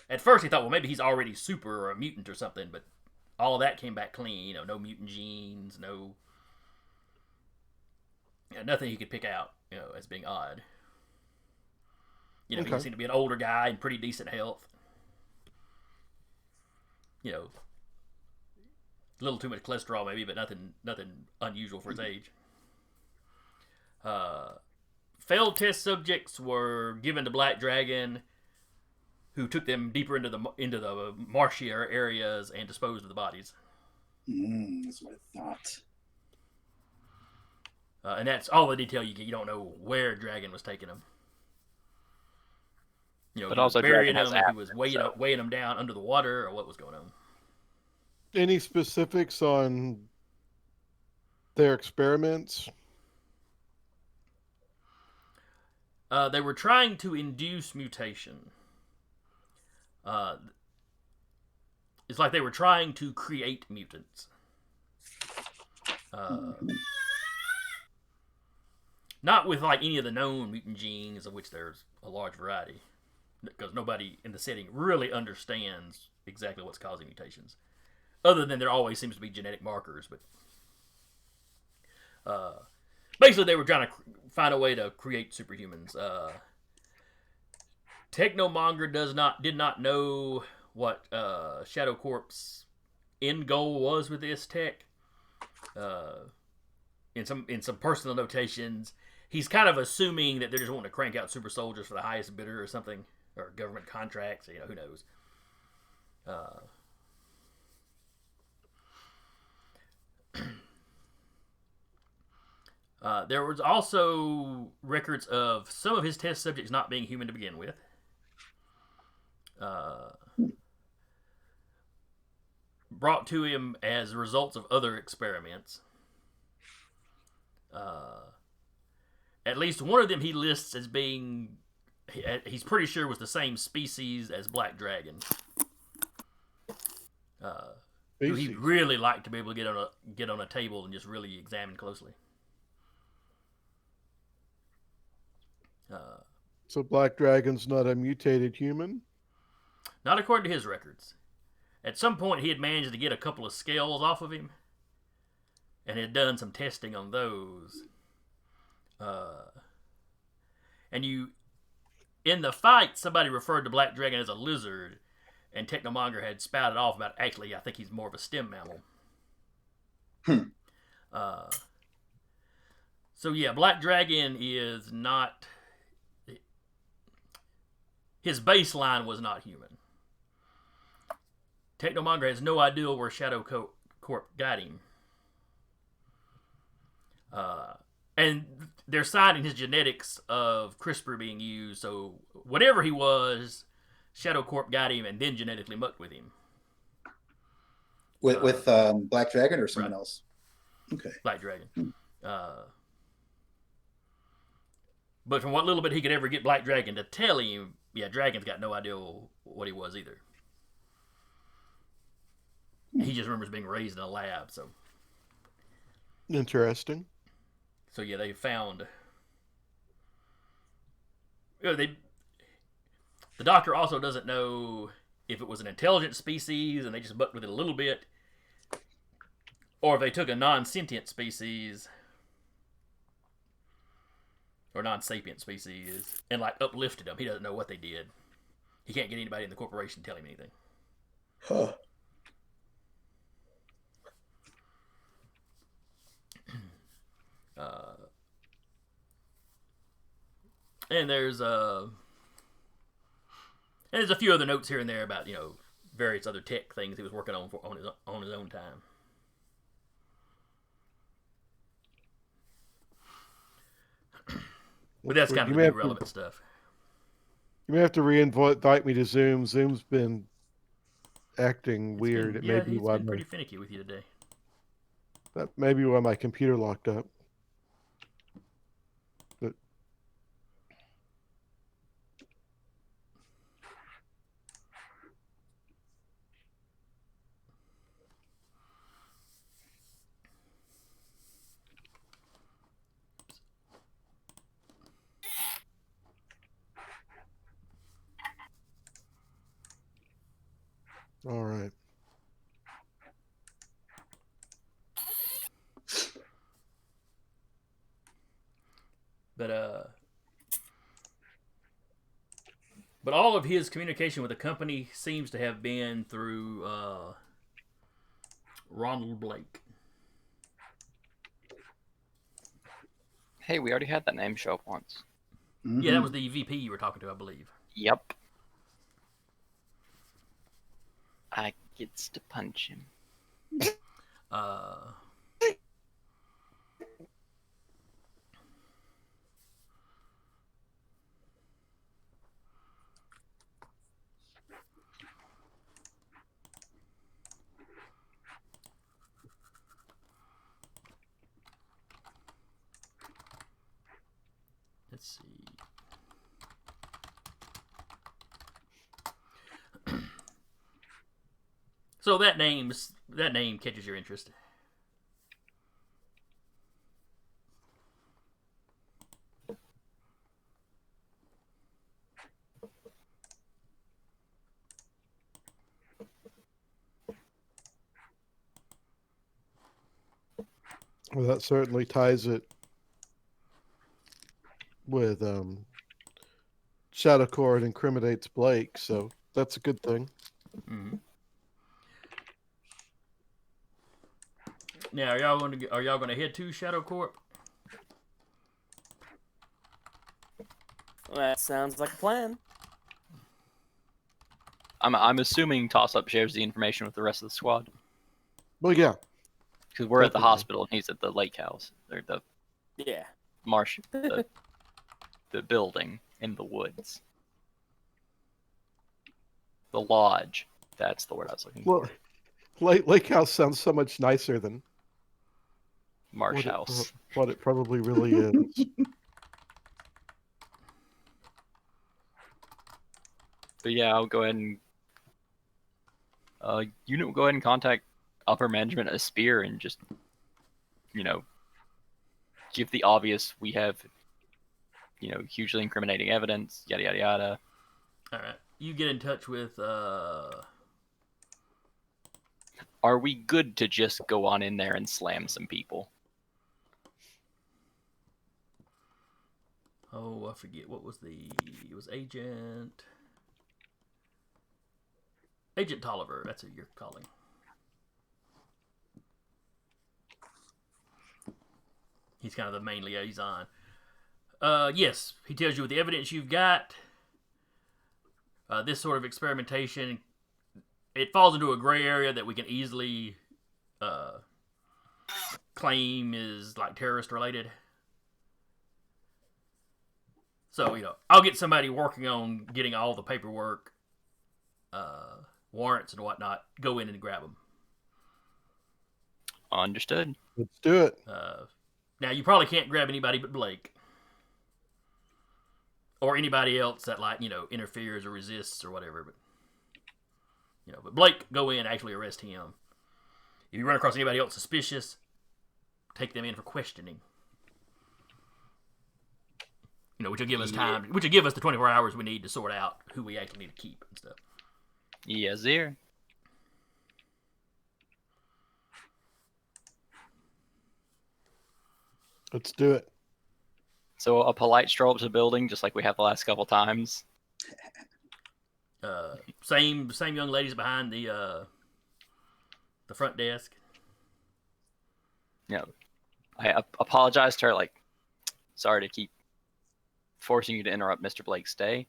At first he thought, well, maybe he's already super or a mutant or something, but all of that came back clean. No mutant genes, nothing he could pick out, as being odd. He Okay. seemed to be an older guy in pretty decent health. A little too much cholesterol maybe, but nothing unusual for his age. Failed test subjects were given to Black Dragon, who took them deeper into the marshier areas and disposed of the bodies. That's what I thought. And that's all the detail you get. You don't know where Dragon was taking them. But he also was burying Dragon has them, if he apps, was so- weighing them down under the water, or what was going on. Any specifics on their experiments? They were trying to induce mutation. It's like they were trying to create mutants. Not with like any of the known mutant genes, of which there's a large variety, because nobody in the setting really understands exactly what's causing mutations, other than there always seems to be genetic markers. But basically, they were trying to find a way to create superhumans. Technomonger did not know what Shadow Corp's end goal was with this tech. In some personal notations, he's kind of assuming that they're just wanting to crank out super soldiers for the highest bidder or something. or government contracts. You know, who knows? There was also records of some of his test subjects not being human to begin with. Brought to him as results of other experiments. At least one of them he lists as being, he's pretty sure was the same species as Black Dragon. Who he'd really like to be able to get on a table and just really examine closely. So Black Dragon's not a mutated human? Not according to his records. At some point, he had managed to get a couple of scales off of him and had done some testing on those. And in the fight, somebody referred to Black Dragon as a lizard, and Technomonger had spouted off about, actually, I think he's more of a stem mammal. So yeah, Black Dragon is not... His baseline was not human. Technomonger has no idea where Shadow Corp got him. And they're citing his genetics of CRISPR being used, so whatever he was, Shadow Corp got him and then genetically mucked with him. With Black Dragon or someone right. else? Okay. Black Dragon. But from what little bit he could ever get Black Dragon to tell him, yeah, Dragon's got no idea what he was either. He just remembers being raised in a lab, so. Interesting. So yeah, they found. You know, the doctor also doesn't know if it was an intelligent species and they just mucked with it a little bit, or if they took a non-sentient species or non-sapient species and like uplifted them. He doesn't know what they did. He can't get anybody in the corporation to tell him anything. Huh. And there's a few other notes here and there about, you know, various other tech things he was working on on his own time. But that's kind of the relevant stuff. You may have to re-invite me to Zoom. Zoom's been acting weird. He's been pretty finicky with you today. That may be why my computer locked up. But all right. But all of his communication with the company seems to have been through Ronald Blake. Hey, we already had that name show up once. Mm-hmm. Yeah, that was the VP you were talking to, I believe. Yep. I gets to punch him. Let's see. So that name catches your interest. Well, that certainly ties it with Shadow Corp and incriminates Blake, so that's a good thing. Mm-hmm. Now, are y'all going to head to Shadow Corp? Well, that sounds like a plan. I'm assuming Toss Up shares the information with the rest of the squad Well, yeah. because we're at the Definitely. hospital and he's at the lake house or the Yeah. marsh, the building in the woods, the lodge. That's the word I was looking Well, for. Lake House sounds so much nicer than Marsh what house. what it probably really is. But yeah, I'll go ahead and go ahead and contact upper management at Spear and just give the obvious. We have hugely incriminating evidence. Yada yada yada. All right. You get in touch with. Are we good to just go on in there and slam some people? Oh, I forget what was the. It was Agent Tolliver. That's who you're calling. He's kind of the main liaison. Yes, he tells you with the evidence you've got. This sort of experimentation, it falls into a gray area that we can easily claim is like terrorist related. So, I'll get somebody working on getting all the paperwork, warrants and whatnot, go in and grab them. Understood. Let's do it. Now, you probably can't grab anybody but Blake. Or anybody else that, interferes or resists or whatever. But Blake, go in, actually arrest him. If you run across anybody else suspicious, take them in for questioning. Which will give us time, which will give us the 24 hours we need to sort out who we actually need to keep and stuff. Yes, sir. Let's do it. So a polite stroll up to the building, just like we have the last couple times. Same young ladies behind the front desk. I apologize to her, sorry to keep forcing you to interrupt Mr. Blake's stay,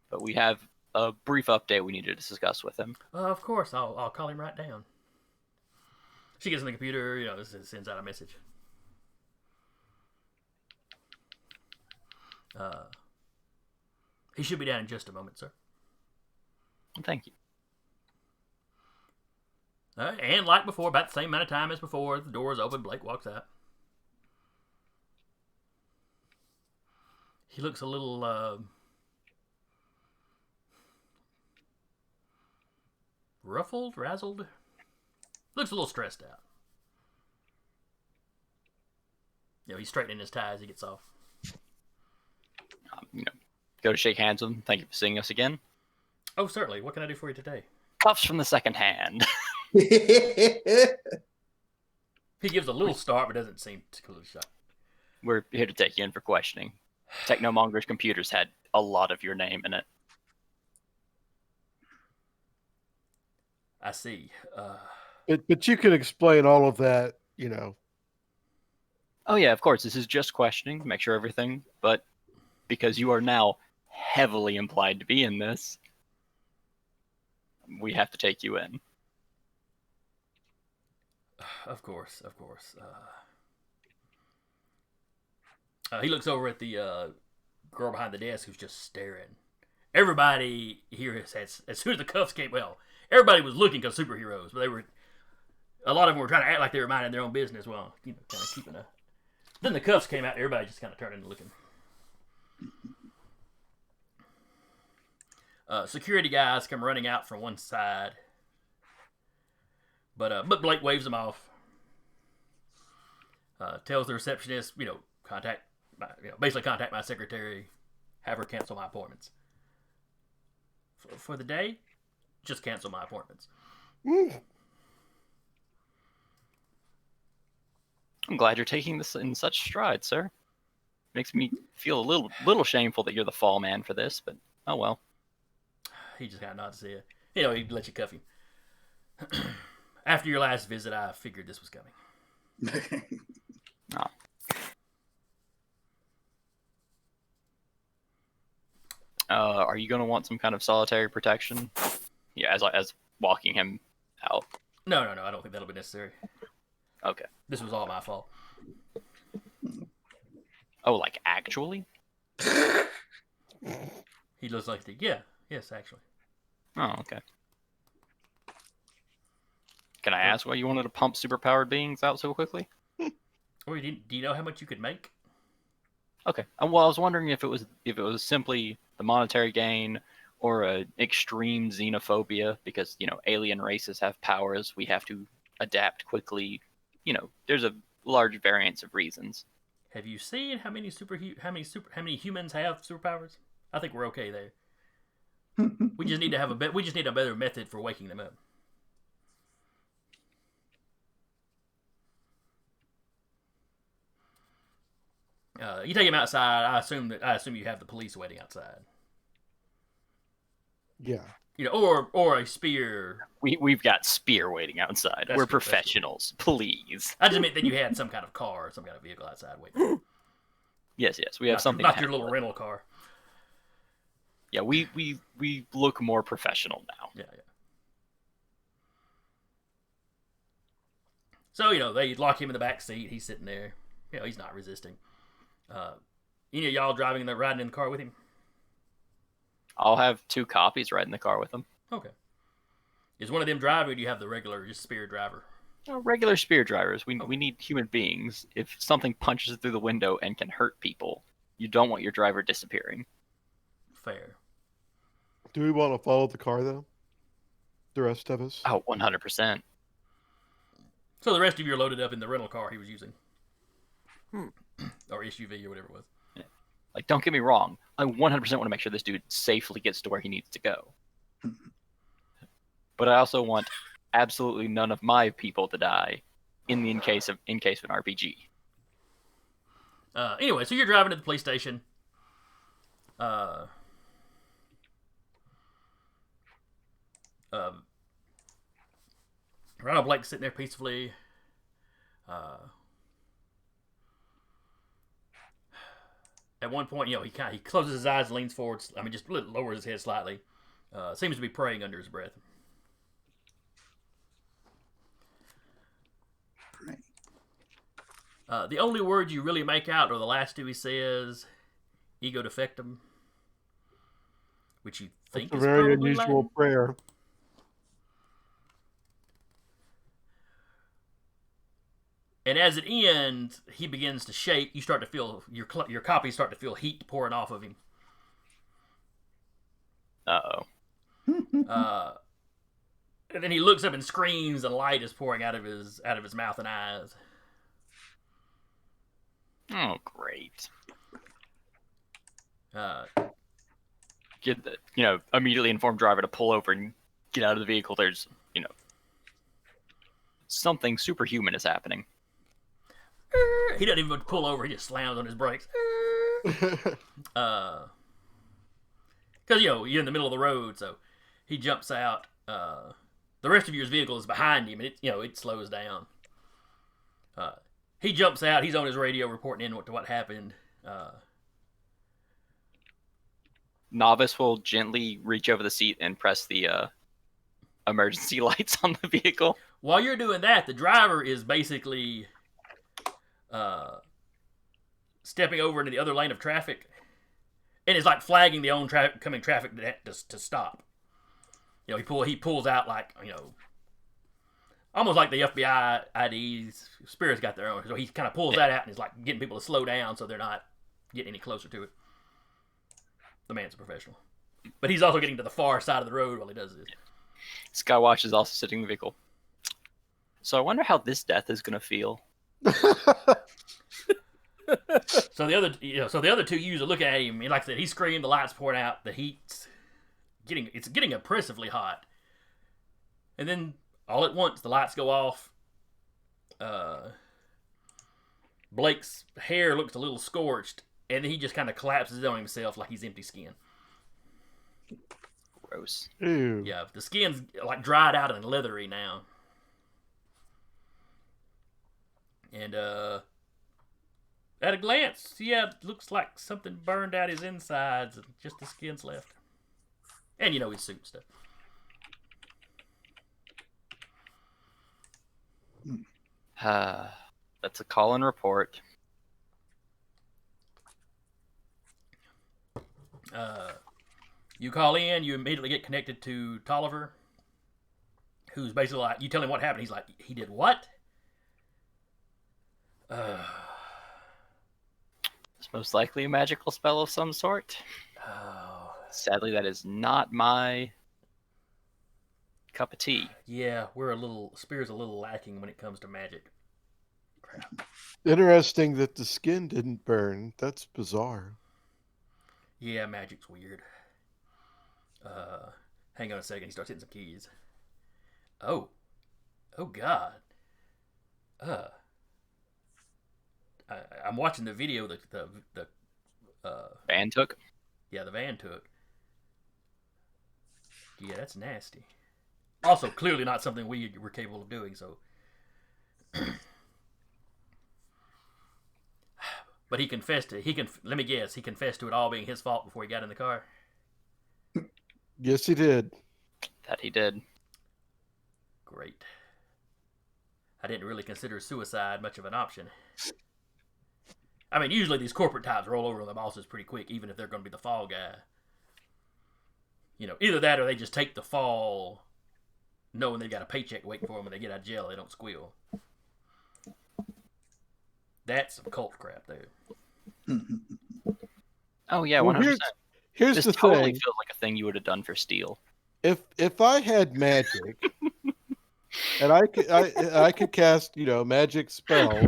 but we have a brief update we need to discuss with him. Of course, I'll call him right down. She gets on the computer, sends out a message. He should be down in just a moment, sir. Thank you. And like before, about the same amount of time as before, the door's open, Blake walks out. He looks a little ruffled, razzled. Looks a little stressed out. He's straightening his tie as he gets off. Go to shake hands with him. Thank you for seeing us again. Oh, certainly. What can I do for you today? Cuffs from the second hand. He gives a little start, but doesn't seem particularly shocked. We're here to take you in for questioning. Technomonger's computers had a lot of your name in it. I see. But you can explain all of that, Oh yeah, of course. This is just questioning, make sure everything. But because you are now heavily implied to be in this, we have to take you in. Of course. He looks over at the girl behind the desk who's just staring. Everybody here as soon as the cuffs came, everybody was looking because superheroes, but a lot of them were trying to act like they were minding their own business while, kind of keeping a... Then the cuffs came out, everybody just kind of turned and looking. Security guys come running out from one side, but Blake waves them off. Tells the receptionist, basically contact my secretary, have her cancel my appointments. For the day, just cancel my appointments. I'm glad you're taking this in such stride, sir. Makes me feel a little shameful that you're the fall man for this, but oh well. He just kind of nods his head. He'd let you cuff him. After your last visit, I figured this was coming. Are you going to want some kind of solitary protection? Yeah, as walking him out. No. I don't think that'll be necessary. Okay. This was all my fault. Oh, like actually? He looks like the yes, actually. Oh, okay. Can I ask why you wanted to pump superpowered beings out so quickly? Or do you know how much you could make? Okay. Well, I was wondering if it was simply the monetary gain or a extreme xenophobia because alien races have powers. We have to adapt quickly. There's a large variance of reasons. Have you seen how many humans have superpowers? I think we're okay there. We just need a better method for waking them up. You take him outside. I assume you have the police waiting outside. Yeah. Or a spear. We've got spear waiting outside. That's We're good, professionals. Please. I just meant that you had some kind of car or some kind of vehicle outside waiting. Yes. We have something. Not your little rental car. Yeah, we look more professional now. Yeah. So they lock him in the back seat. He's sitting there. He's not resisting. Any of y'all riding in the car with him? I'll have 2 copies riding the car with him. Okay. Is one of them driving, or do you have the regular just spear driver? Regular spear drivers. We need human beings. If something punches through the window and can hurt people, you don't want your driver disappearing. Fair. Do we want to follow the car though? The rest of us? Oh, 100%. So the rest of you are loaded up in the rental car he was using. Or SUV or whatever it was. Yeah. Like, don't get me wrong. I 100% want to make sure this dude safely gets to where he needs to go. But I also want absolutely none of my people to die in case of an RPG. Anyway, so you're driving to the police station. Ronald Blake's sitting there peacefully. At one point, he closes his eyes and leans forward. Just lowers his head slightly. Seems to be praying under his breath. The only words you really make out are the last 2 he says, "Ego defectum," which you think That's is a very probably unusual Latin. prayer. And as it ends, he begins to shake. You start to feel your copies start to feel heat pouring off of him. Uh-oh. And then he looks up and screams, and light is pouring out of his mouth and eyes. Oh, great. Get the immediately inform driver to pull over and get out of the vehicle. There's something superhuman is happening. He doesn't even pull over. He just slams on his brakes. Because you're in the middle of the road, so he jumps out. The rest of your vehicle is behind him, and it slows down. He jumps out. He's on his radio reporting in to what happened. Novice will gently reach over the seat and press the emergency lights on the vehicle. While you're doing that, the driver is basically stepping over into the other lane of traffic, and is like flagging the oncoming traffic to stop. He pulls out like almost like the FBI IDs. Spirit's got their own, so he kind of pulls that out and is like getting people to slow down so they're not getting any closer to it. The man's a professional, but he's also getting to the far side of the road while he does this. Skywatch is also sitting in the vehicle. So I wonder how this death is going to feel. So the other 2 users look at him, and like I said, he's screaming, the lights pouring out, the heat's getting oppressively hot. And then all at once the lights go off. Blake's hair looks a little scorched, and then he just kind of collapses on himself like he's empty skin. Gross. Ew. Yeah, the skin's like dried out and leathery now. And At a glance, yeah, it looks like something burned out his insides and just the skin's left. And his suit stuff. That's a call and report. You call in, you immediately get connected to Tolliver, who's basically like, you tell him what happened. He's like, he did what? It's most likely a magical spell of some sort. Sadly, that is not my cup of tea. Yeah, Spear's a little lacking when it comes to magic. Crap. Interesting that the skin didn't burn. That's bizarre. Yeah, magic's weird. Hang on a second. He starts hitting some keys. Oh God. I'm watching the video that the Van took. Yeah, the van took. Yeah, that's nasty. Also, clearly not something we were capable of doing. So, but he confessed to. Let me guess. He confessed to it all being his fault before he got in the car. Yes, he did. That he did. Great. I didn't really consider suicide much of an option. I mean, usually these corporate types roll over on the bosses pretty quick, even if they're going to be the fall guy. Either that or they just take the fall knowing they've got a paycheck waiting for them when they get out of jail. They don't squeal. That's some cult crap there. Oh, yeah, Well, 100%. here's This the totally thing. feels like a thing you would have done for Steel. If I had magic and I could cast, magic spells,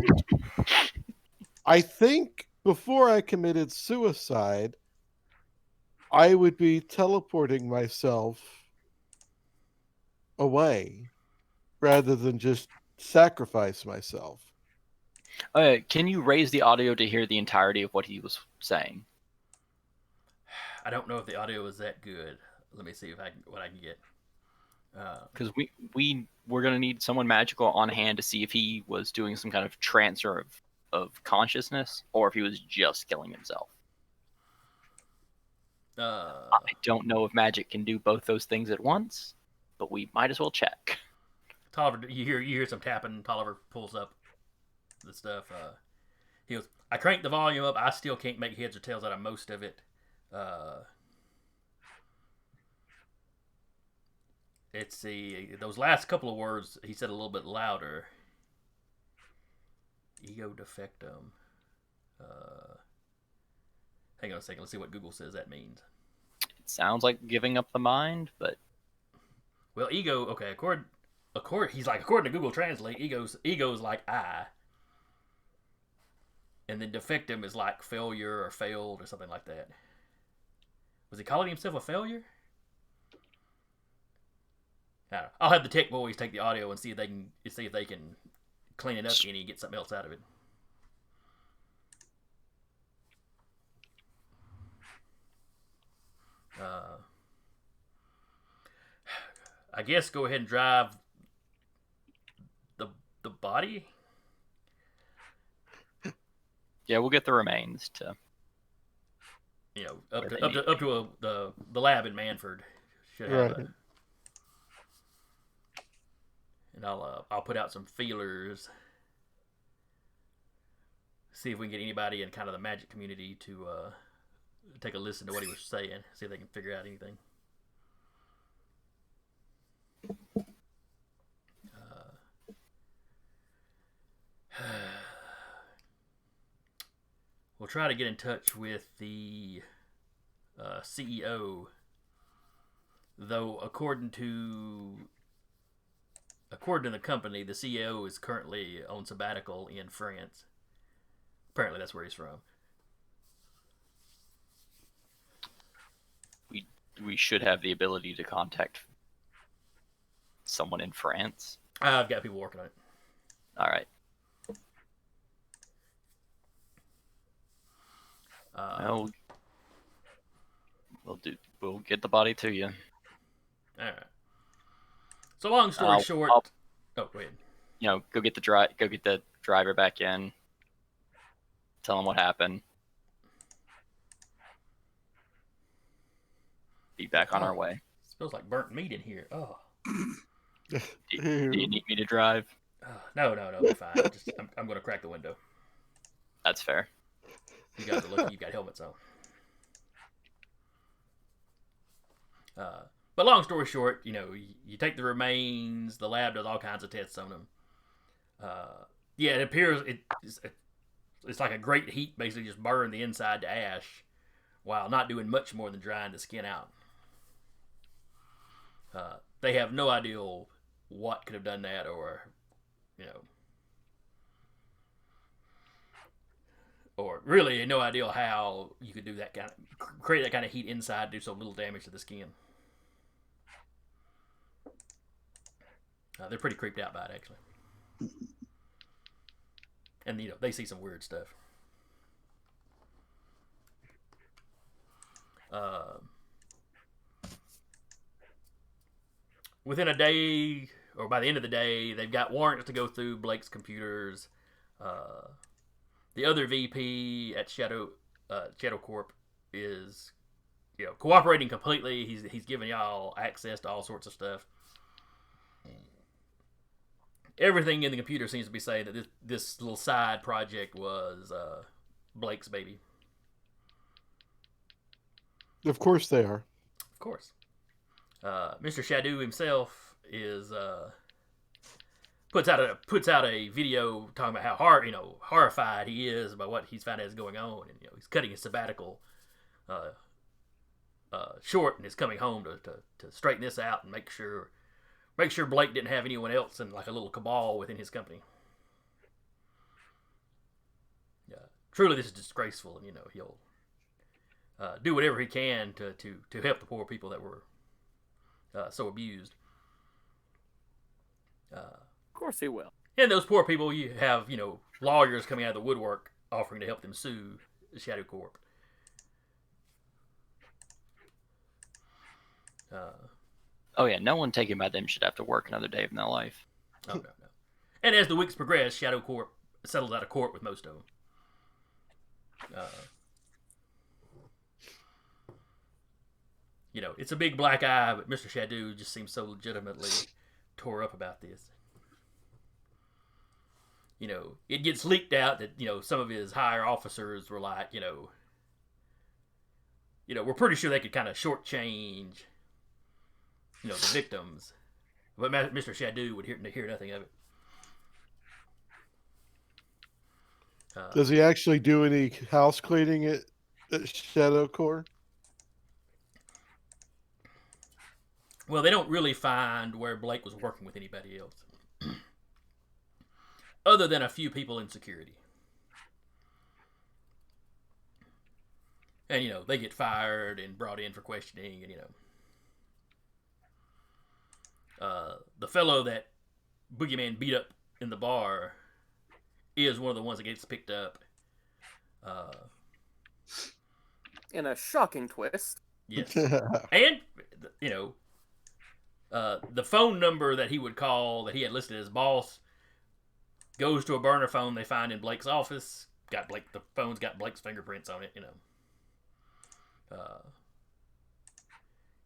I think before I committed suicide, I would be teleporting myself away rather than just sacrifice myself. Can you raise the audio to hear the entirety of what he was saying? I don't know if the audio is that good. Let me see what I can get. Because we're gonna need someone magical on hand to see if he was doing some kind of transfer of consciousness or if he was just killing himself. I don't know if magic can do both those things at once, but we might as well check. Tolliver, you hear some tapping. Tolliver pulls up the stuff. He goes, I cranked the volume up. I still can't make heads or tails out of most of it. Let's see. Those last couple of words he said a little bit louder. Ego defectum. Hang on a second. Let's see what Google says that means. It sounds like giving up the mind, but well, ego. Okay, according to Google Translate, ego's like I, and then defectum is like failure or failed or something like that. Was he calling himself a failure? I don't know. I'll have the tech boys take the audio and see if they can clean it up and get something else out of it. I guess go ahead and drive the body. yeah, we'll get the remains to. Up to the lab in Manford. Should have. Right. And I'll put out some feelers. See if we can get anybody in kind of the magic community to take a listen to what he was saying. See if they can figure out anything. We'll try to get in touch with the CEO, though according to the company, the CEO is currently on sabbatical in France. Apparently, that's where he's from. We should have the ability to contact someone in France. I've got people working on it. All right. We'll get the body to you. All right. So long story short. I'll, go ahead. go get the driver back in. Tell him what happened. Be back on our way. Smells like burnt meat in here. Oh. Do you need me to drive? No, be fine. I'm going to crack the window. That's fair. You guys are lucky you've got helmets on. But long story short, you take the remains. The lab does all kinds of tests on them. Yeah, it appears it's like a great heat basically just burned the inside to ash while not doing much more than drying the skin out. They have no idea what could have done that, or or really no idea how you could do that create that kind of heat inside, do so little damage to the skin. They're pretty creeped out by it, actually. And they see some weird stuff. Within a day, or by the end of the day, they've got warrants to go through Blake's computers. The other VP at Shadow Corp is, cooperating completely. He's giving y'all access to all sorts of stuff. Everything in the computer seems to be saying that this little side project was Blake's baby. Of course they are. Of course. Mr. Shadow himself is puts out a video talking about how horrified he is by what he's found out is going on, and he's cutting his sabbatical short and is coming home to straighten this out and make sure Blake didn't have anyone else in like a little cabal within his company. Truly, this is disgraceful, and he'll do whatever he can to help the poor people that were so abused. Of course he will. And those poor people, you have lawyers coming out of the woodwork offering to help them sue Shadow Corp. Oh yeah, no one taken by them should have to work another day of their life. Oh no. And as the weeks progress, Shadow Corp settles out of court with most of them. It's a big black eye, but Mr. Shadow just seems so legitimately tore up about this. It gets leaked out that, some of his higher officers were like, we're pretty sure they could kind of shortchange, the victims. But Mr. Shadow would hear nothing of it. Does he actually do any house cleaning at Shadow Core? Well, they don't really find where Blake was working with anybody else. Other than a few people in security. And, they get fired and brought in for questioning, and, the fellow that Boogeyman beat up in the bar is one of the ones that gets picked up. In a shocking twist. Yes. And, the phone number that he would call, that he had listed as boss, goes to a burner phone they find in Blake's office. The phone's got Blake's fingerprints on it,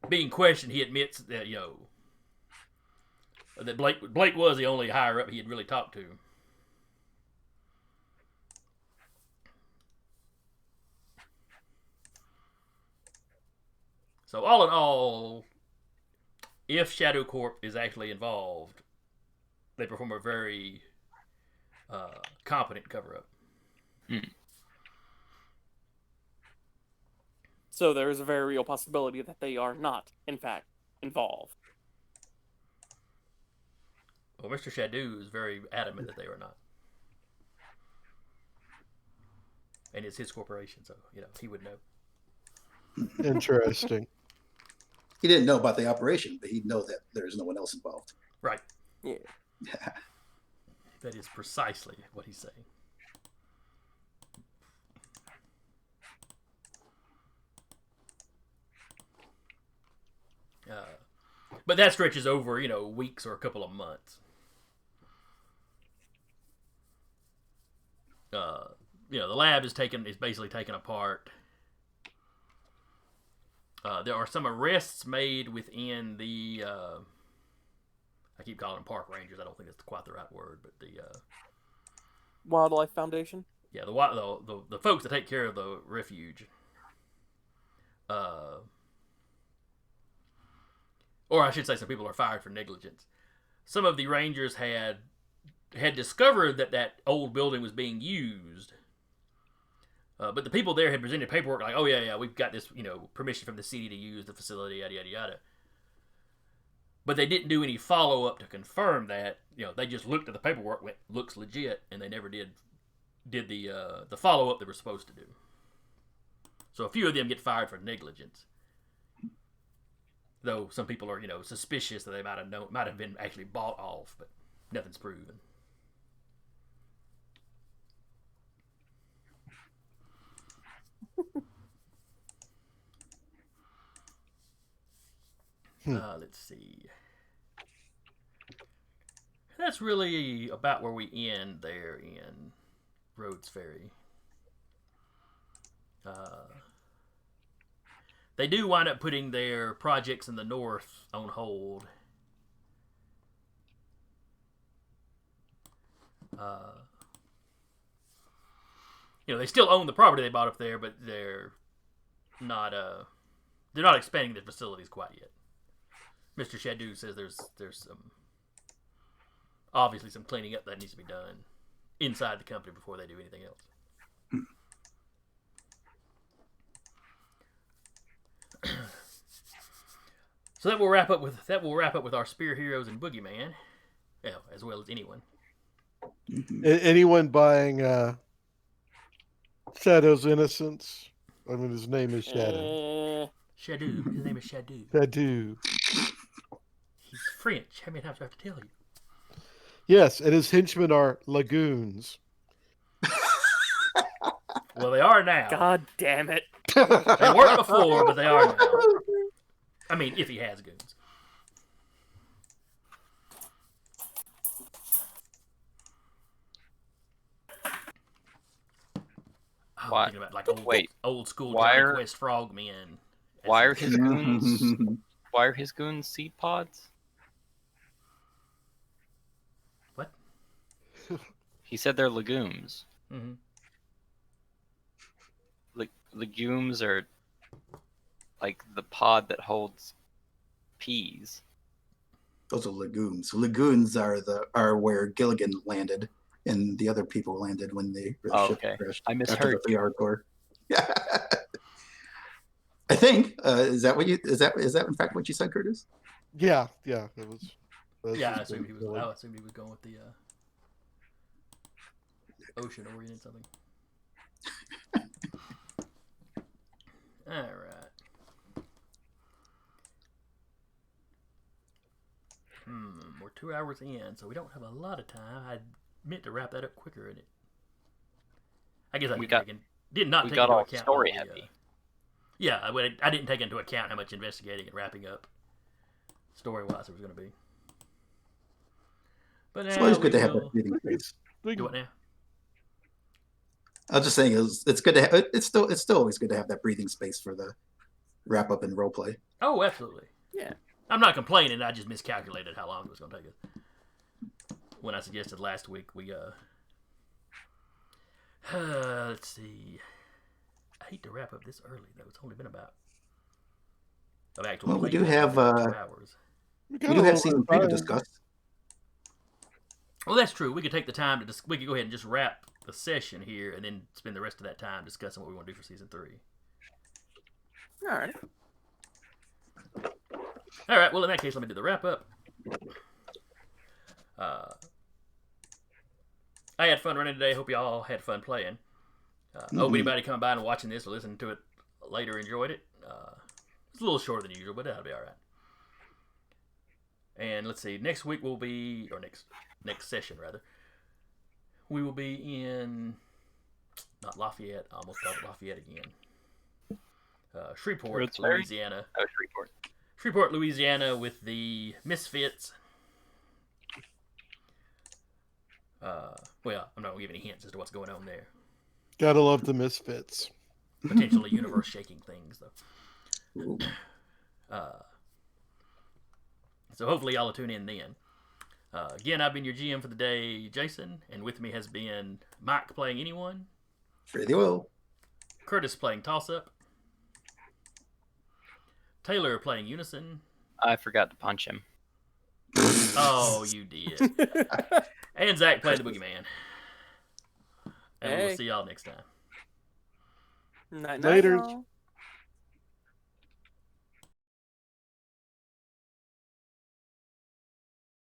Being questioned, he admits that, that Blake was the only higher up he had really talked to. So all in all, if Shadow Corp is actually involved, they perform a very competent cover-up. So there is a very real possibility that they are not, in fact, involved. Well, Mr. Shadow is very adamant that they are not. And it's his corporation, so, he would know. Interesting. He didn't know about the operation, but he'd know that there's no one else involved. Right. Yeah. That is precisely what he's saying. But that stretches over, weeks or a couple of months. the lab is basically taken apart. There are some arrests made within the. I keep calling them park rangers. I don't think that's quite the right word, but the. Wildlife Foundation. Yeah, the folks that take care of the refuge. Or I should say, some people are fired for negligence. Some of the rangers had discovered that old building was being used, but the people there had presented paperwork like, "Oh yeah, we've got this, permission from the city to use the facility, yada yada yada." But they didn't do any follow up to confirm that. They just looked at the paperwork, went, "Looks legit," and they never did the follow up they were supposed to do. So a few of them get fired for negligence. Though some people are, suspicious that they might have been actually bought off, but nothing's proven. Let's see. That's really about where we end there in Rhodes Ferry. They do wind up putting their projects in the north on hold. They still own the property they bought up there, but they're not expanding their facilities quite yet. Mr. Shadu says there's obviously some cleaning up that needs to be done inside the company before they do anything else. So that will wrap up with our spear heroes and boogeyman, as well as anyone. Anyone buying Shadow's Innocence? I mean, his name is Shadow. Shadu. His name is Shadu. Shadu. He's French. How many times do I have to tell you? Yes, and his henchmen are lagoons. Well, they are now. God damn it. They weren't before, but they are now. I mean, if he has goons. Why? Thinking about like old school Why Dragon are- Quest frogmen. Why are his goons? Why are his goons seed pods? What? He said they're legumes. Mm-hmm. Legumes are like the pod that holds peas. Those are lagoons. Lagoons are where Gilligan landed, and the other people landed when the ship Okay. crashed. I After misheard. the 3-hour tour. Yeah. I think is that in fact what you said, Curtis? Yeah, it was. Yeah, I assumed he was going with the ocean oriented something. All right. We're 2 hours in, so we don't have a lot of time. I meant to wrap that up quicker in it. I guess did not take into all account story all the, heavy. Yeah, I didn't take into account how much investigating and wrapping up story-wise there was going to be. But It's now always good to have will- that breathing space. Do what now? I was just saying it's good to have. It's still always good to have that breathing space for the wrap up and role play. Oh, absolutely. Yeah. I'm not complaining. I just miscalculated how long it was going to take us. When I suggested last week, we let's see. I hate to wrap up this early though. It's only been about actual. Well, we do playtime, have 2 hours. we do have season 3 to discuss. Well, that's true. We could take the time to we could go ahead and just wrap the session here, and then spend the rest of that time discussing what we want to do for season 3. All right. All right. Well, in that case, let me do the wrap up. I had fun running today. Hope y'all had fun playing. Hope anybody coming by and watching this or listening to it later enjoyed it. It's a little shorter than usual, but that'll be all right. And let's see. Next week will be, or next session rather, we will be in not Lafayette. I almost called it Lafayette again. Shreveport, Rhodes Ferry? Louisiana. Oh, Shreveport. Shreveport, Louisiana, with the Misfits. Well, I'm not going to give any hints as to what's going on there. Gotta love the Misfits. Potentially universe-shaking things, though. Ooh. So hopefully y'all will tune in then. Again, I've been your GM for the day, Jason, and with me has been Mike playing Anyone, Pretty well. Curtis playing Toss-Up, Taylor playing Unison. I forgot to punch him. Oh, you did. And Zach playing the Boogeyman. And we'll Hey. see y'all next time. Night, Later. y'all.